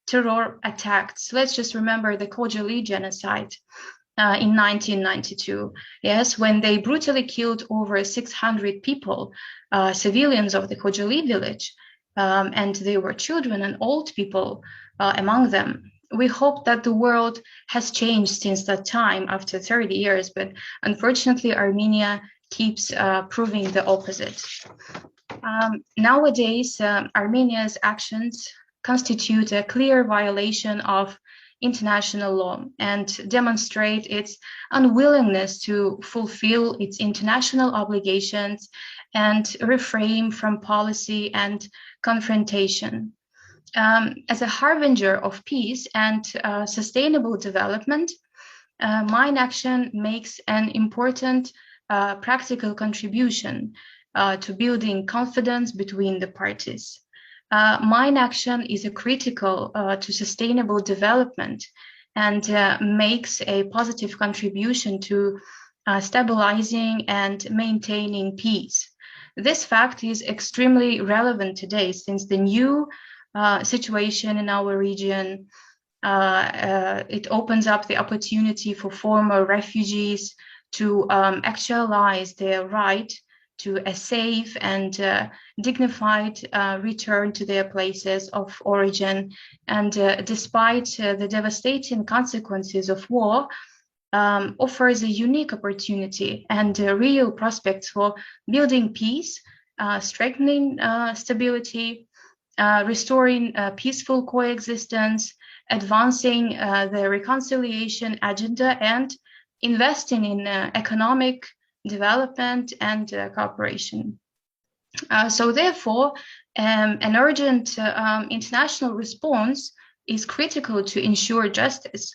terror attacks. Let's just remember the Khojaly genocide in 1992, yes, when they brutally killed over 600 people, civilians of the Khojaly village, and they were children and old people among them. We hope that the world has changed since that time after 30 years, but unfortunately Armenia keeps proving the opposite. Nowadays, Armenia's actions constitute a clear violation of international law and demonstrate its unwillingness to fulfill its international obligations and refrain from policy and confrontation. As a harbinger of peace and sustainable development, Mine Action makes an important practical contribution to building confidence between the parties. Mine Action is a critical to sustainable development and makes a positive contribution to stabilizing and maintaining peace. This fact is extremely relevant today, since the new situation in our region, it opens up the opportunity for former refugees to actualize their right to a safe and dignified return to their places of origin. And despite the devastating consequences of war, offers a unique opportunity and real prospects for building peace, strengthening stability, restoring peaceful coexistence, advancing the reconciliation agenda, and investing in economic development and cooperation. So therefore, an urgent international response is critical to ensure justice,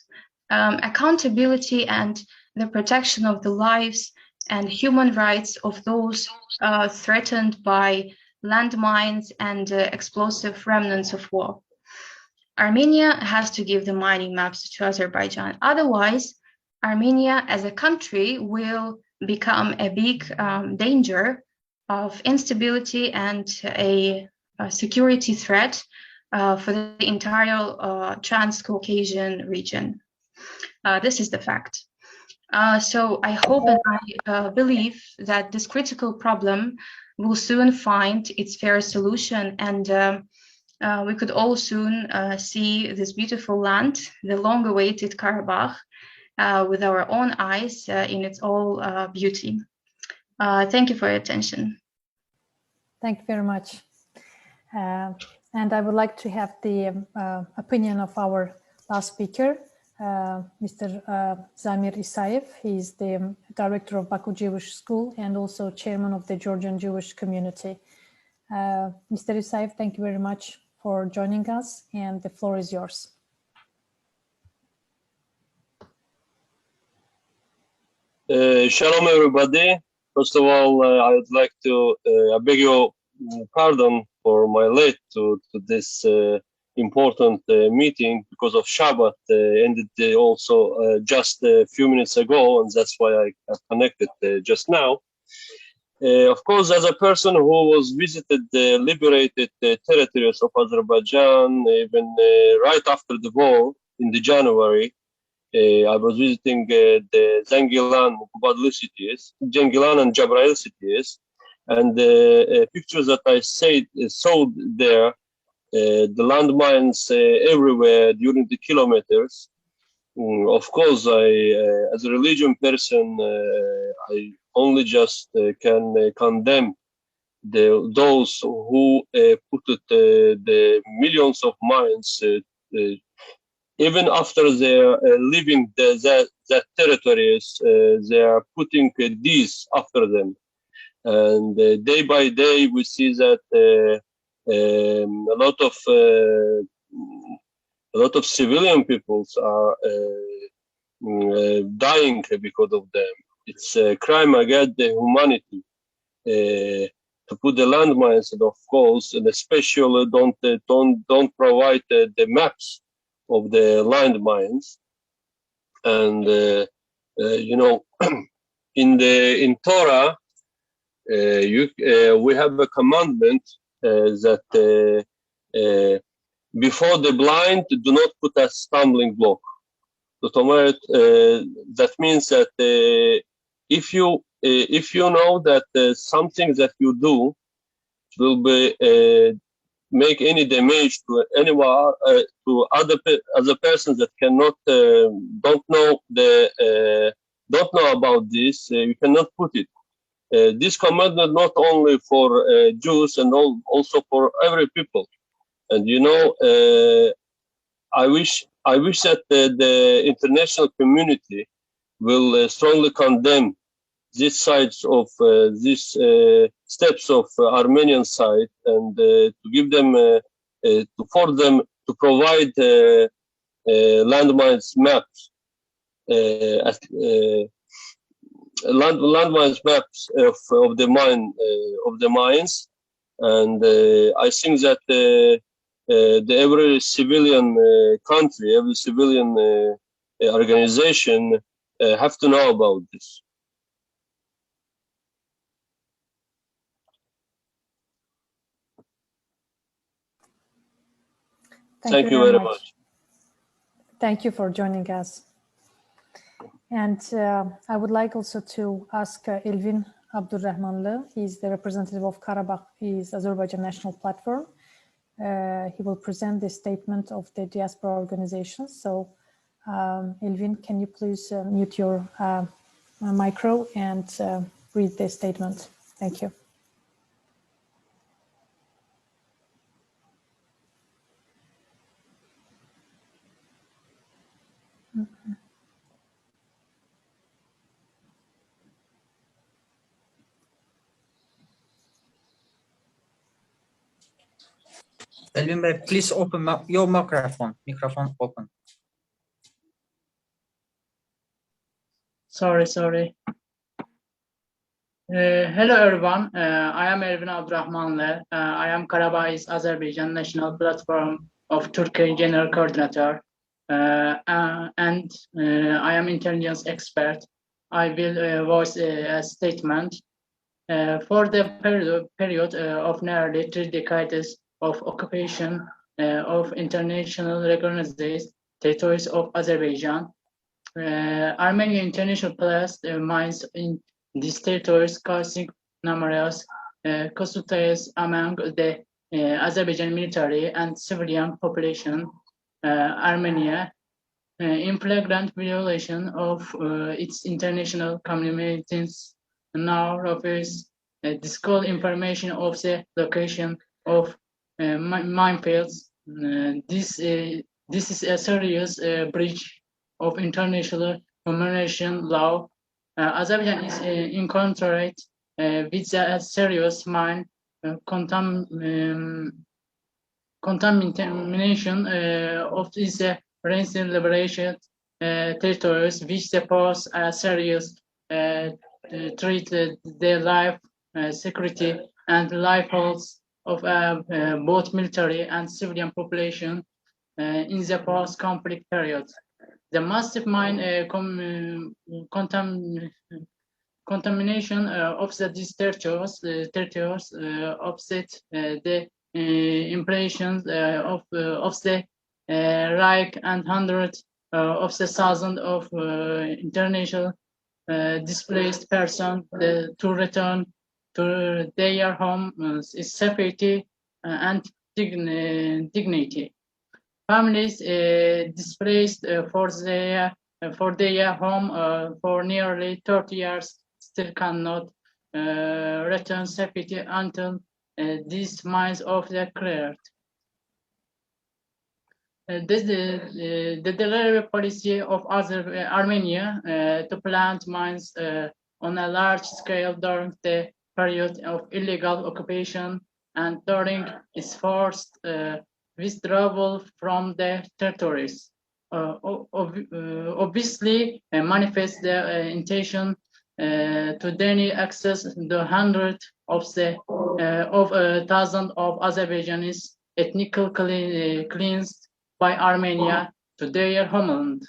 accountability, and the protection of the lives and human rights of those threatened by landmines and explosive remnants of war. Armenia has to give the mining maps to Azerbaijan. Otherwise, Armenia as a country will become a big danger of instability and a security threat for the entire Transcaucasian region. This is the fact. So I hope and I believe that this critical problem will soon find its fair solution, and we could all soon see this beautiful land, the long-awaited Karabakh, with our own eyes in its all beauty. Thank you for your attention. Thank you very much. And I would like to have the opinion of our last speaker, Mr. Zamir Isayev. He is the director of Baku Jewish School and also chairman of the Georgian Jewish community. Mr. Isayev, thank you very much for joining us, and the floor is yours. Shalom, everybody. First of all, I would like to I beg your pardon for my late to this important meeting because of Shabbat ended also just a few minutes ago, and that's why I connected just now. Of course, as a person who was visited the liberated territories of Azerbaijan, even right after the war in the January, I was visiting the Zengilan and Jabrail cities, and the pictures that I saw there, the landmines everywhere during the kilometers. Of course, as a religion person, only just can condemn those who put the millions of mines even after they are leaving that territories, they are putting these after them. And day by day, we see that a lot of civilian peoples are dying because of them. It's a crime against the humanity to put the landmines, and of course, and especially don't provide the maps of the landmines. And you know, in Torah, we have a commandment that before the blind, do not put a stumbling block. That means that if you know that something that you do will be make any damage to anyone, to other persons that cannot don't know about this, you cannot put it. This commandment not only for Jews and also for every people. And you know, I wish that the international community will strongly condemn these sides of these steps of Armenian side, and to give them for them to provide landmines maps, landmines maps of the mines, and I think that every civilian country, every civilian organization have to know about this. Thank you very much. Thank you for joining us. And I would like also to ask Elvin Abdurrahmanlı. He's the representative of Karabakh, is Azerbaijan National Platform. He will present the statement of the diaspora organization. So, Elvin, can you please mute your micro and read the statement? Thank you. Elvin, please open your microphone. Microphone open. Sorry. Hello everyone. I am Elvin Abdurrahmanlı. I am Karabakh Azerbaijan National Platform of Turkey General Coordinator, and I am intelligence expert. I will voice a statement for the period of nearly 3 decades of occupation of international recognized territories of Azerbaijan. Armenia international placed mines in these territories, causing numerous casualties among the Azerbaijan military and civilian population. Armenia, in flagrant violation of its international commitments, now refuses disclose information of the location of minefields. This is a serious breach of international humanitarian law. Azerbaijan is in contract with a serious mine contamination of these recently liberated territories, which pose a serious threat to the life, security, and livelihoods of both military and civilian population in the post-conflict period. The massive mine contamination of these territories offset the impressions of the Reich and hundreds of the thousands of international displaced persons to return to their homes, safety and dignity. Families displaced for their home for nearly 30 years still cannot return safety until these mines are cleared. The deliberate policy of Armenia to plant mines on a large scale during the period of illegal occupation and during its forced withdrawal from the territories obviously manifests their intention to deny access to hundreds of thousands of Azerbaijanis ethnically cleansed by Armenia to their homeland.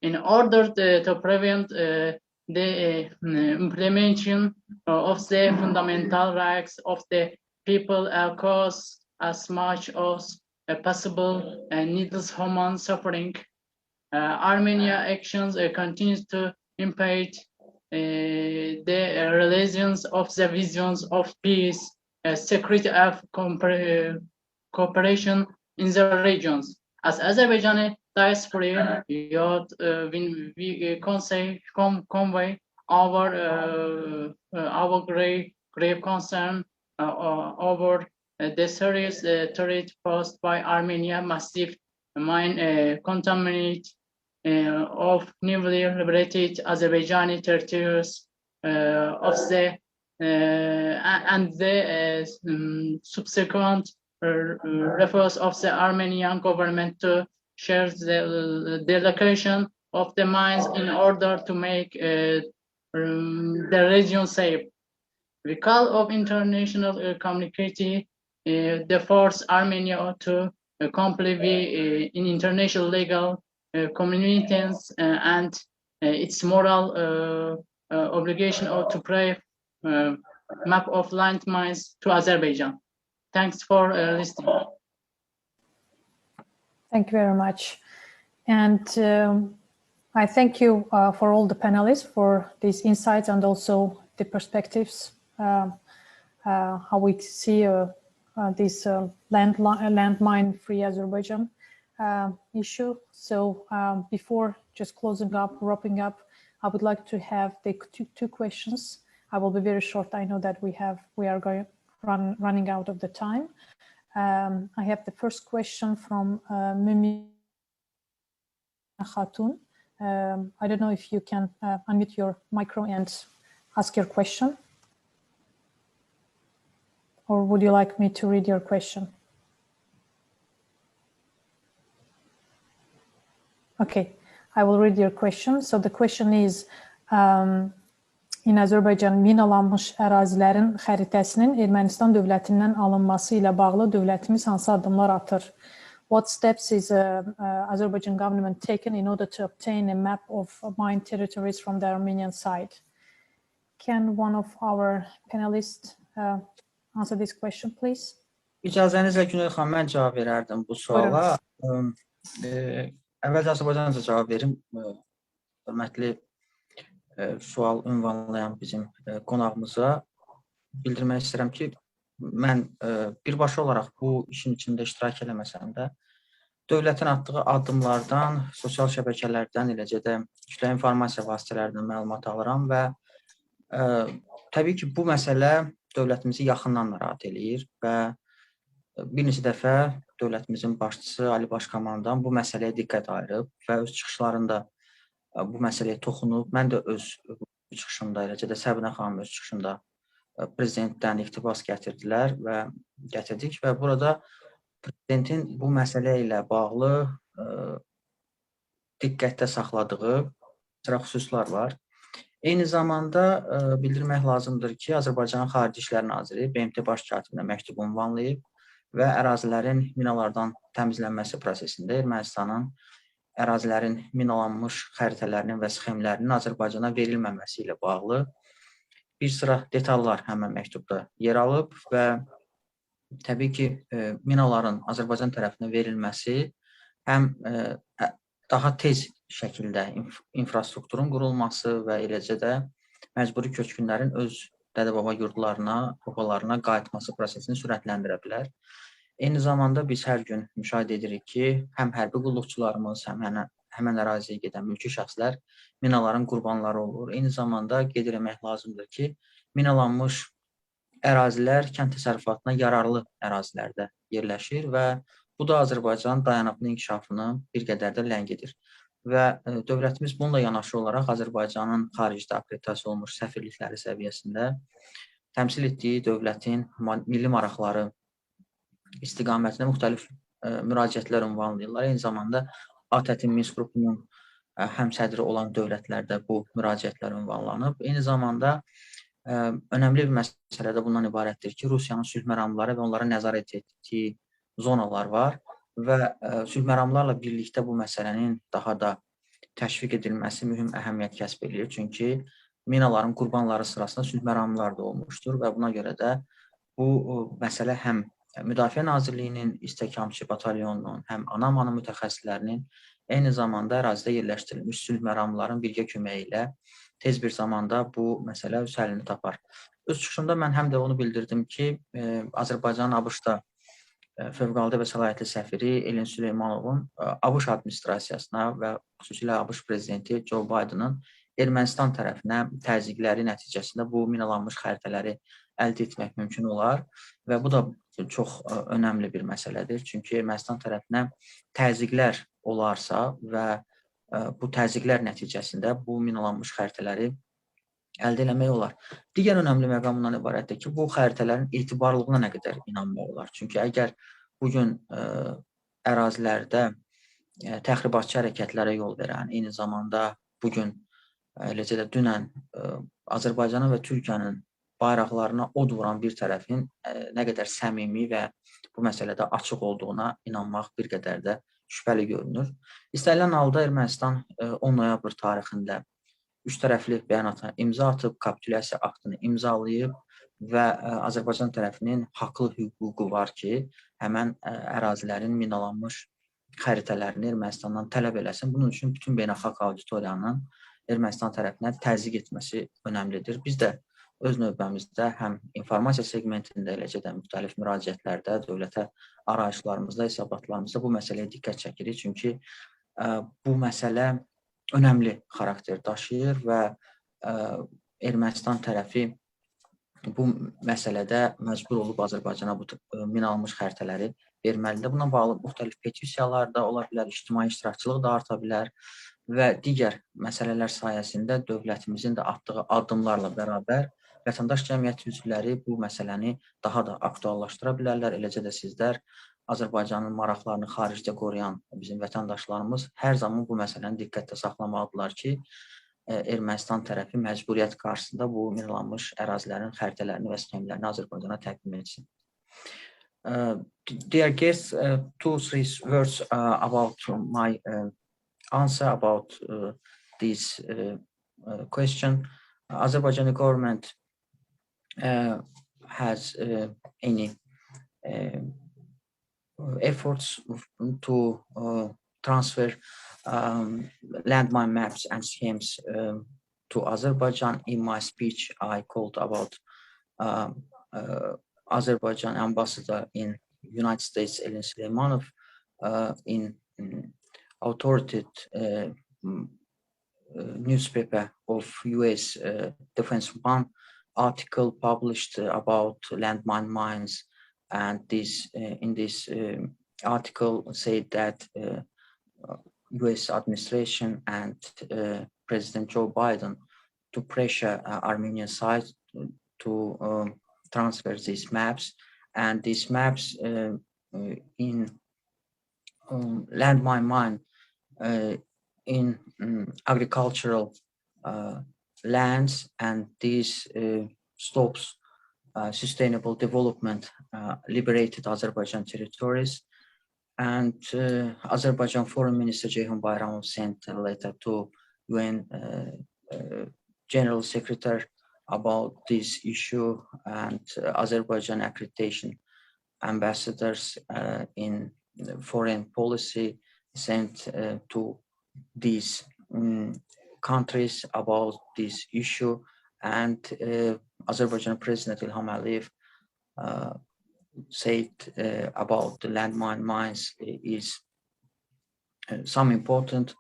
In order to prevent the implementation of the fundamental rights of the people cause as much as possible needless human suffering, Armenia actions continues to impede the realizations of the visions of peace, security and cooperation in the regions. As Azerbaijani diaspora, we convey our grave concern over the serious threat posed by Armenia massive mine contaminate of newly liberated Azerbaijani territories of the and the subsequent efforts of the Armenian government to share the location of the mines in order to make the region safe. We call of international community the force Armenia to comply with in international legal communities and its moral obligation to pray map of landmines to Azerbaijan. Thanks for listening. Thank you very much. And I thank you for all the panelists for these insights and also the perspectives, how we see this landmine-free Azerbaijan issue. So before just closing up, wrapping up, I would like to have the two questions. I will be very short. I know that we are running out of the time. I have the first question from Mimi Khatun. I don't know if you can unmute your micro and ask your question. Or would you like me to read your question? Okay, I will read your question. So the question is, in Azərbaycan minalanmış ərazilərin xəritəsinin Ermənistan dövlətindən alınması ilə bağlı dövlətimiz hansı addımlar atır? What steps is Azerbaijan government taken in order to obtain a map of mine territories from the Armenian side? Can one of our panelists answer this question, please? İcazənizlə Günel xanım, mən cavab verərdim bu suala. Əvvəlcə Azərbaycanca cavab verim. Hörmətli sual ünvanlayan bizim qonağımıza bildirmək istəyirəm ki, mən birbaşa olaraq bu işin içində iştirak eləməsəm də, dövlətin atdığı addımlardan, sosial şəbəkələrdən, eləcə də kütləvi informasiya vasitələrindən məlumat alıram və təbii ki, bu məsələ dövlətimizi yaxından narahat eləyir və bir neçə dəfə dövlətimizin başçısı Ali Başkomandan bu məsələyə diqqət ayırıb və öz çıxışlarında bu məsələyə toxunub. Mən də öz çıxışımda, eləcə də Səbinə xanım öz çıxışında prezidentdən iqtibas gətirdik və burada prezidentin bu məsələ ilə bağlı diqqətdə saxladığı xüsuslar var. Eyni zamanda bildirmək lazımdır ki, Azərbaycanın Xarici İşlər Naziri BMT Baş Katibinə məktub ünvanlayıb və ərazilərin minalardan təmizlənməsi prosesində Ermənistanın ərazilərin minalanmış xəritələrinin və sxemlərinin Azərbaycana verilməməsi ilə bağlı bir sıra detallar həmin məktubda yer alıb və təbii ki, minaların Azərbaycan tərəfinə verilməsi həm daha tez şəkildə infrastrukturun qurulması və eləcə də məcburi köçkünlərin öz dədə-baba yurdlarına, obalarına qayıtması prosesini sürətləndirə bilər. Eyni zamanda biz hər gün müşahidə edirik ki, həm hərbi qulluqçularımız, həm həmən əraziyə gedən mülki şəxslər minaların qurbanları olur. Eyni zamanda qeyd etmək lazımdır ki, minalanmış ərazilər kənd təsərrüfatına yararlı ərazilərdə yerləşir və bu da Azərbaycanın dayanıqlı inkişafını bir qədər də ləngidir. Və dövlətimiz bununla yanaşı olaraq Azərbaycanın xaricdə akreditasiya olunmuş səfirlikləri səviyyəsində təmsil etdiyi dövlətin milli maraqları istiqamətində müxtəlif müraciətlər ünvanlayırlar. Eyni zamanda ATƏT-in Minsk qrupunun həmsədri olan dövlətlərdə bu müraciətlər ünvanlanıb. Eyni zamanda önəmli bir məsələ də bundan ibarətdir ki, Rusiyanın sülh məramları və onların nəzarət etdiyi zonalar var və sülh məramlarla birlikdə bu məsələnin daha da təşviq edilməsi mühüm əhəmiyyət kəsb edir. Çünki minaların qurbanları sırasında sülh məramlar da olmuşdur və buna görə də bu məsələ həm Müdafiə Nazirliyinin istehkamçı batalyonunun, həm ANAMA-nın mütəxəssislərinin, eyni zamanda ərazidə yerləşdirilmiş sülh məramların birgə köməyi ilə tez bir zamanda bu məsələ öz həllini tapar. Öz çıxışımda mən həm də onu bildirdim ki, Azərbaycanın ABŞ-da fövqəladə və səlahiyyətli səfiri Elin Süleymanovun ABŞ administrasiyasına və xüsusilə ABŞ prezidenti Joe Biden'ın Ermənistan tərəfinə təzyiqləri nəticəsində bu minalanmış xəritələri əldə etmək mümkün olar və bu da çox önəmli bir məsələdir. Çünki Ermənistan tərəfinə təzyiqlər olarsa və bu təzyiqlər nəticəsində bu minalanmış xəritələri əldə eləmək olar. Digər önəmli məqam bundan ibarətdir ki, bu xəritələrin etibarlılığına nə qədər inanmaq olar. Çünki əgər bugün ərazilərdə təxribatçı hərəkətlərə yol verən, eyni zamanda bugün, eləcə də dünən Azərbaycanın və Türkiyənin bayraqlarına od vuran bir tərəfin nə qədər səmimi və bu məsələdə açıq olduğuna inanmaq bir qədər də şübhəli görünür. İstənilən halda Ermənistan 10 noyabr tarixində üç tərəfli bəyanata imza atıb, kapitulyasiya aktını imzalayıb və Azərbaycan tərəfinin haqlı hüququ var ki, həmən ərazilərin minalanmış xəritələrini Ermənistandan tələb eləsin. Bunun üçün bütün beynəlxalq auditoriyanın Ermənistan tərəfinə təzyiq etməsi önəmlidir. Biz də öz növbəmizdə həm informasiya segmentində, eləcə də müxtəlif müraciətlərdə, dövlətə arayışlarımızda, hesabatlarımızda bu məsələyə diqqət çəkirik. Çünki bu məsələ önəmli xarakter daşıyır və Ermənistan tərəfi bu məsələdə məcbur olub Azərbaycana bu minalanmış xəritələri verməlidir. Buna bağlı müxtəlif petisiyalar da ola bilər, ictimai iştirakçılıq da arta bilər və digər məsələlər sayəsində dövlətimizin də atdığı addımlarla bərabər vətəndaş cəmiyyəti üzvləri bu məsələni daha da aktuallaşdıra bilərlər. Eləcə də sizlər Azərbaycanın maraqlarını xaricdə qoruyan bizim vətəndaşlarımız hər zaman bu məsələni diqqətdə saxlamalıdırlar ki, Ermənistan tərəfi məcburiyyət qarşısında bu minalanmış ərazilərin xəritələrini və sxemlərini Azərbaycana təqdim etsin. Dear guests, 2-3 words about my answer about this question. Azerbaijani government has any efforts to transfer landmine maps and schemes to Azerbaijan. In my speech, I called about Azerbaijan ambassador in United States, Elin Süleymanov, in authoritative newspaper of US Defense One article published about landmine mines, and this in this article said that US administration and President Joe Biden to pressure Armenian side to transfer these maps, and these maps in landmine mine in agricultural lands, and this stops sustainable development, liberated Azerbaijan territories. And Azerbaijan Foreign Minister Ceyhun Bayramov sent a letter to UN General Secretary about this issue, and Azerbaijan accreditation ambassadors in foreign policy sent to these countries about this issue, and Azerbaijan President Ilham Aliyev said about the landmine mines is some important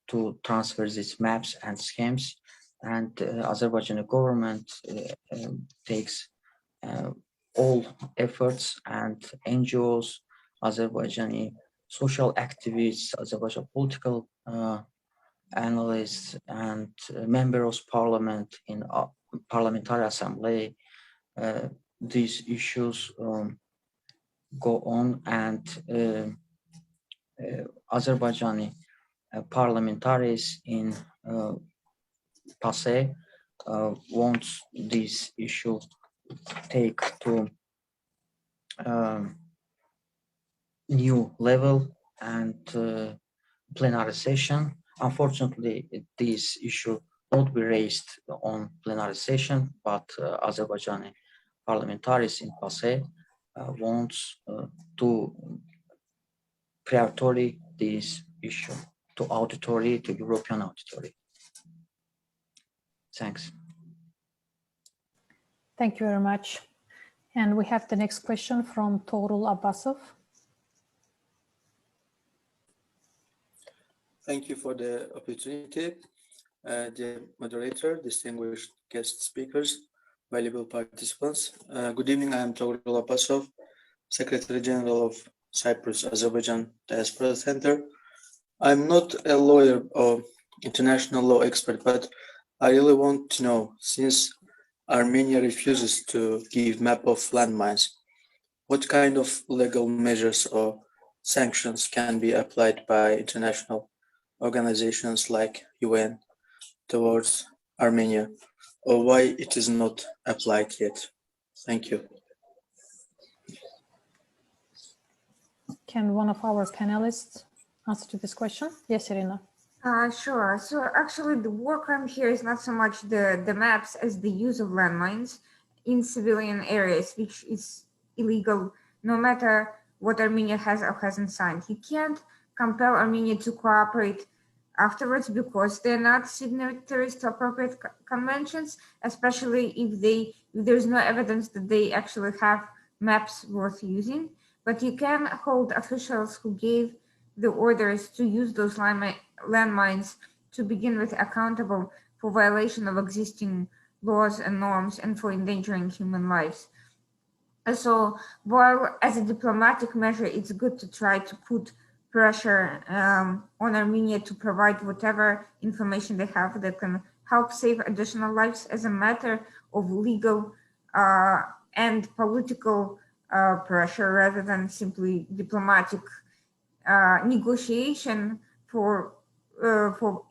to transfer these maps and schemes, and Azerbaijani government takes all efforts, and NGOs, Azerbaijani social activists, Azerbaijan political analysts, and members of parliament in parliamentary assembly. These issues go on, and Azerbaijani parliamentarians in PASE wants this issue take to new level and plenary session. Unfortunately, this issue not be raised on plenary session, but Azerbaijani parliamentarians in PASE wants to priority this issue to auditory, to European auditory. Thanks. Thank you very much. And we have the next question from Torul Abbasov. Thank you for the opportunity. The moderator, distinguished guest speakers, valuable participants. Good evening, I am Torul Abbasov, Secretary General of Cyprus Azerbaijan Diaspora Center. I'm not a lawyer or international law expert, but I really want to know, since Armenia refuses to give map of landmines, what kind of legal measures or sanctions can be applied by international organizations like UN towards Armenia, or why it is not applied yet? Thank you. Can one of our panelists answer to this question? Yes, Irina. Sure. So actually the war crime here is not so much the maps as the use of landmines in civilian areas, which is illegal no matter what Armenia has or hasn't signed. You can't compel Armenia to cooperate afterwards because they're not signatories to appropriate conventions, especially if there's no evidence that they actually have maps worth using. But you can hold officials who gave the orders to use those landmines to begin with accountable for violation of existing laws and norms and for endangering human lives. So while as a diplomatic measure, it's good to try to put pressure on Armenia to provide whatever information they have that can help save additional lives, as a matter of legal and political pressure rather than simply diplomatic negotiation for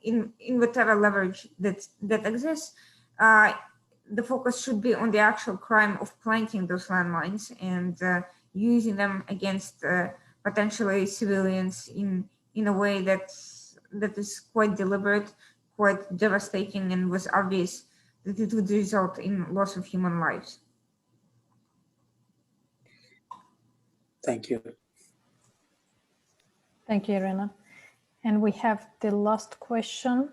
in whatever leverage that exists. The focus should be on the actual crime of planting those landmines and using them against potentially civilians in a way that is quite deliberate, quite devastating, and was obvious that it would result in loss of human lives. Thank you. Thank you, Irina. And we have the last question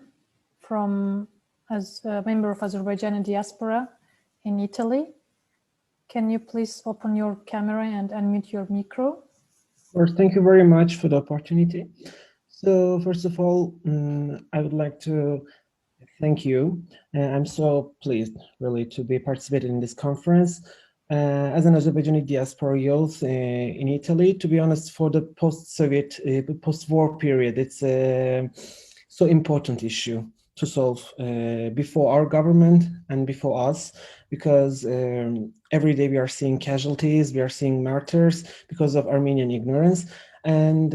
from as a member of Azerbaijani diaspora in Italy. Can you please open your camera and unmute your micro? First, thank you very much for the opportunity. So first of all, I would like to thank you. I'm so pleased really to be participating in this conference. As an Azerbaijani diaspora youth in Italy, to be honest, for the post-Soviet, post-war period, it's a so important issue to solve before our government and before us, because every day we are seeing casualties, we are seeing martyrs because of Armenian ignorance. And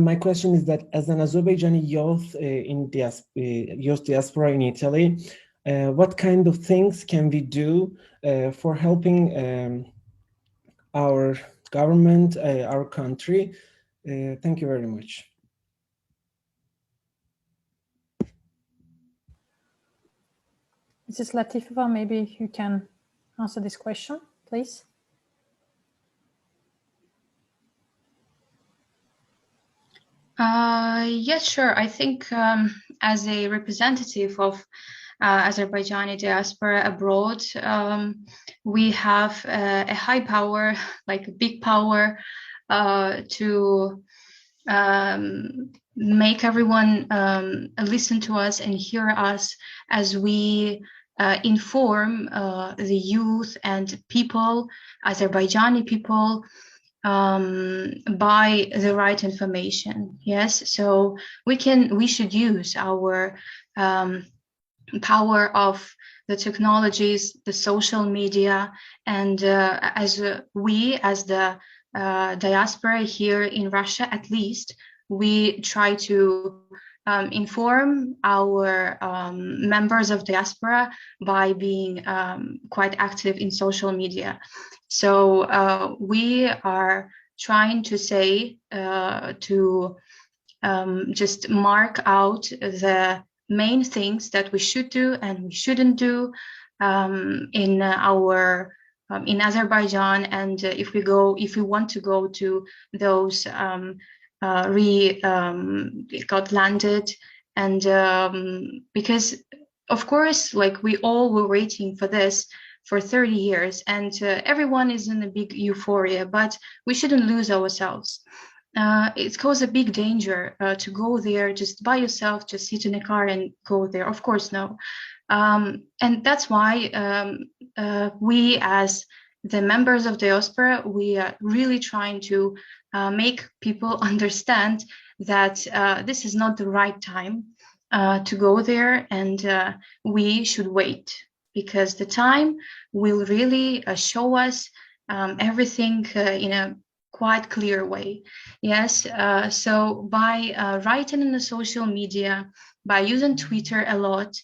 my question is that as an Azerbaijani youth in youth diaspora in Italy, what kind of things can we do for helping our government, our country? Thank you very much. Mrs. Latifova, maybe you can answer this question, please. Yes, sure. I think as a representative of Azerbaijani diaspora abroad, we have a high power, like a big power to make everyone listen to us and hear us as we inform the youth and people, Azerbaijani people, by the right information. Yes, so we should use our power of the technologies, the social media, and as the diaspora here in Russia, at least, we try to inform our members of diaspora by being quite active in social media. So we are trying to say to just mark out the main things that we should do and we shouldn't do in Azerbaijan, and if we want to go to those got landed, and because of course, like, we all were waiting for this for 30 years, and everyone is in a big euphoria, but we shouldn't lose ourselves. It causes a big danger to go there just by yourself, just sit in a car and go there. Of course, no. And that's why we, as the members of diaspora, we are really trying to make people understand that this is not the right time to go there, and we should wait, because the time will really show us everything in a quite clear way. Yes, so by writing in the social media, by using Twitter a lot,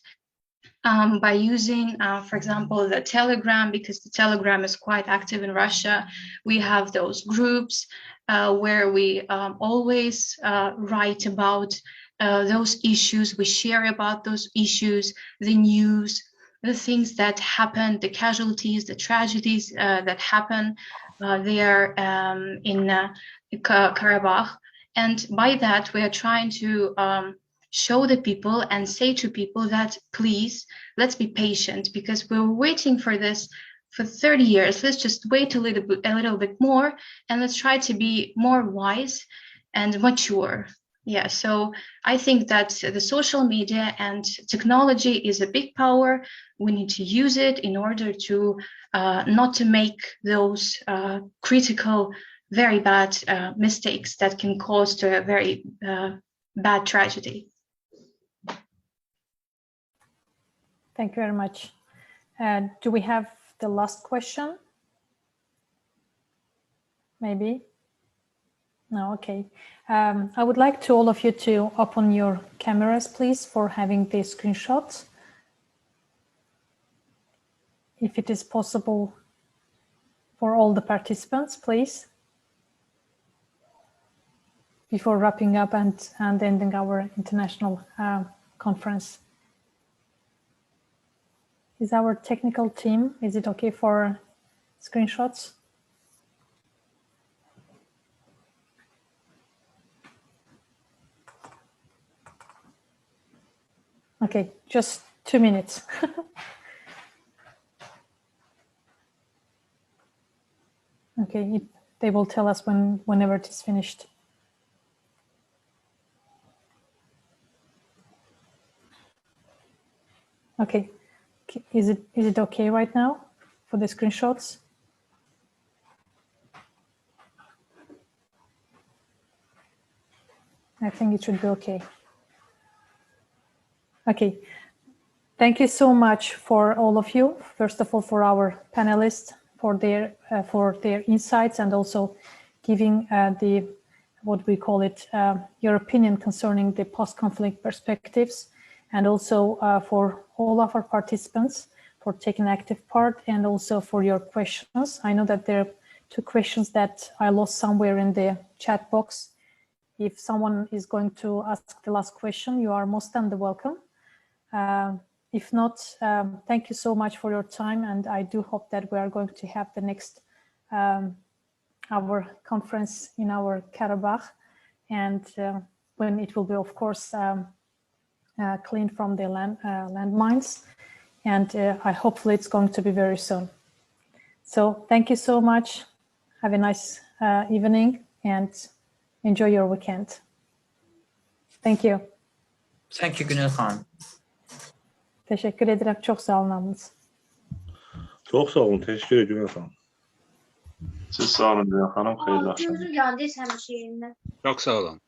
by using, for example, the Telegram, because the Telegram is quite active in Russia. We have those groups where we always write about those issues. We share about those issues, the news, the things that happen, the casualties, the tragedies that happen there in Karabakh. And by that, we are trying to show the people and say to people that, please, let's be patient, because we're waiting for this for 30 years. Let's just wait a little bit more, and let's try to be more wise and mature. Yeah, so I think that the social media and technology is a big power. We need to use it in order to not to make those critical, very bad mistakes that can cause to a very bad tragedy. Thank you very much. Do we have the last question? Maybe? No, okay. I would like to all of you to open your cameras, please, for having the screenshots. If it is possible for all the participants, please. Before wrapping up and ending our international conference. Is our technical team, is it okay for screenshots? Okay, just 2 minutes. Okay, they will tell us whenever it is finished. Okay, is it okay right now for the screenshots? I think it should be okay. Okay, thank you so much for all of you. First of all, for our panelists, for their insights, and also giving what we call it, your opinion concerning the post-conflict perspectives, and also for all of our participants for taking active part, and also for your questions. I know that there are 2 questions that I lost somewhere in the chat box. If someone is going to ask the last question, you are most welcome. If not, thank you so much for your time, and I do hope that we are going to have the next our conference in our Karabakh, and when it will be, of course, cleaned from the landmines, and hopefully it's going to be very soon. So thank you so much. Have a nice evening, and enjoy your weekend. Thank you. Thank you Günel xanım. Teşekkür ederim. Çok sağ olun hamınız. Çok sağ olun. Teşekkür ediyorum efendim. Siz sağ olun Günel xanım. Xeyirli axşamlar. Çok sağ olun.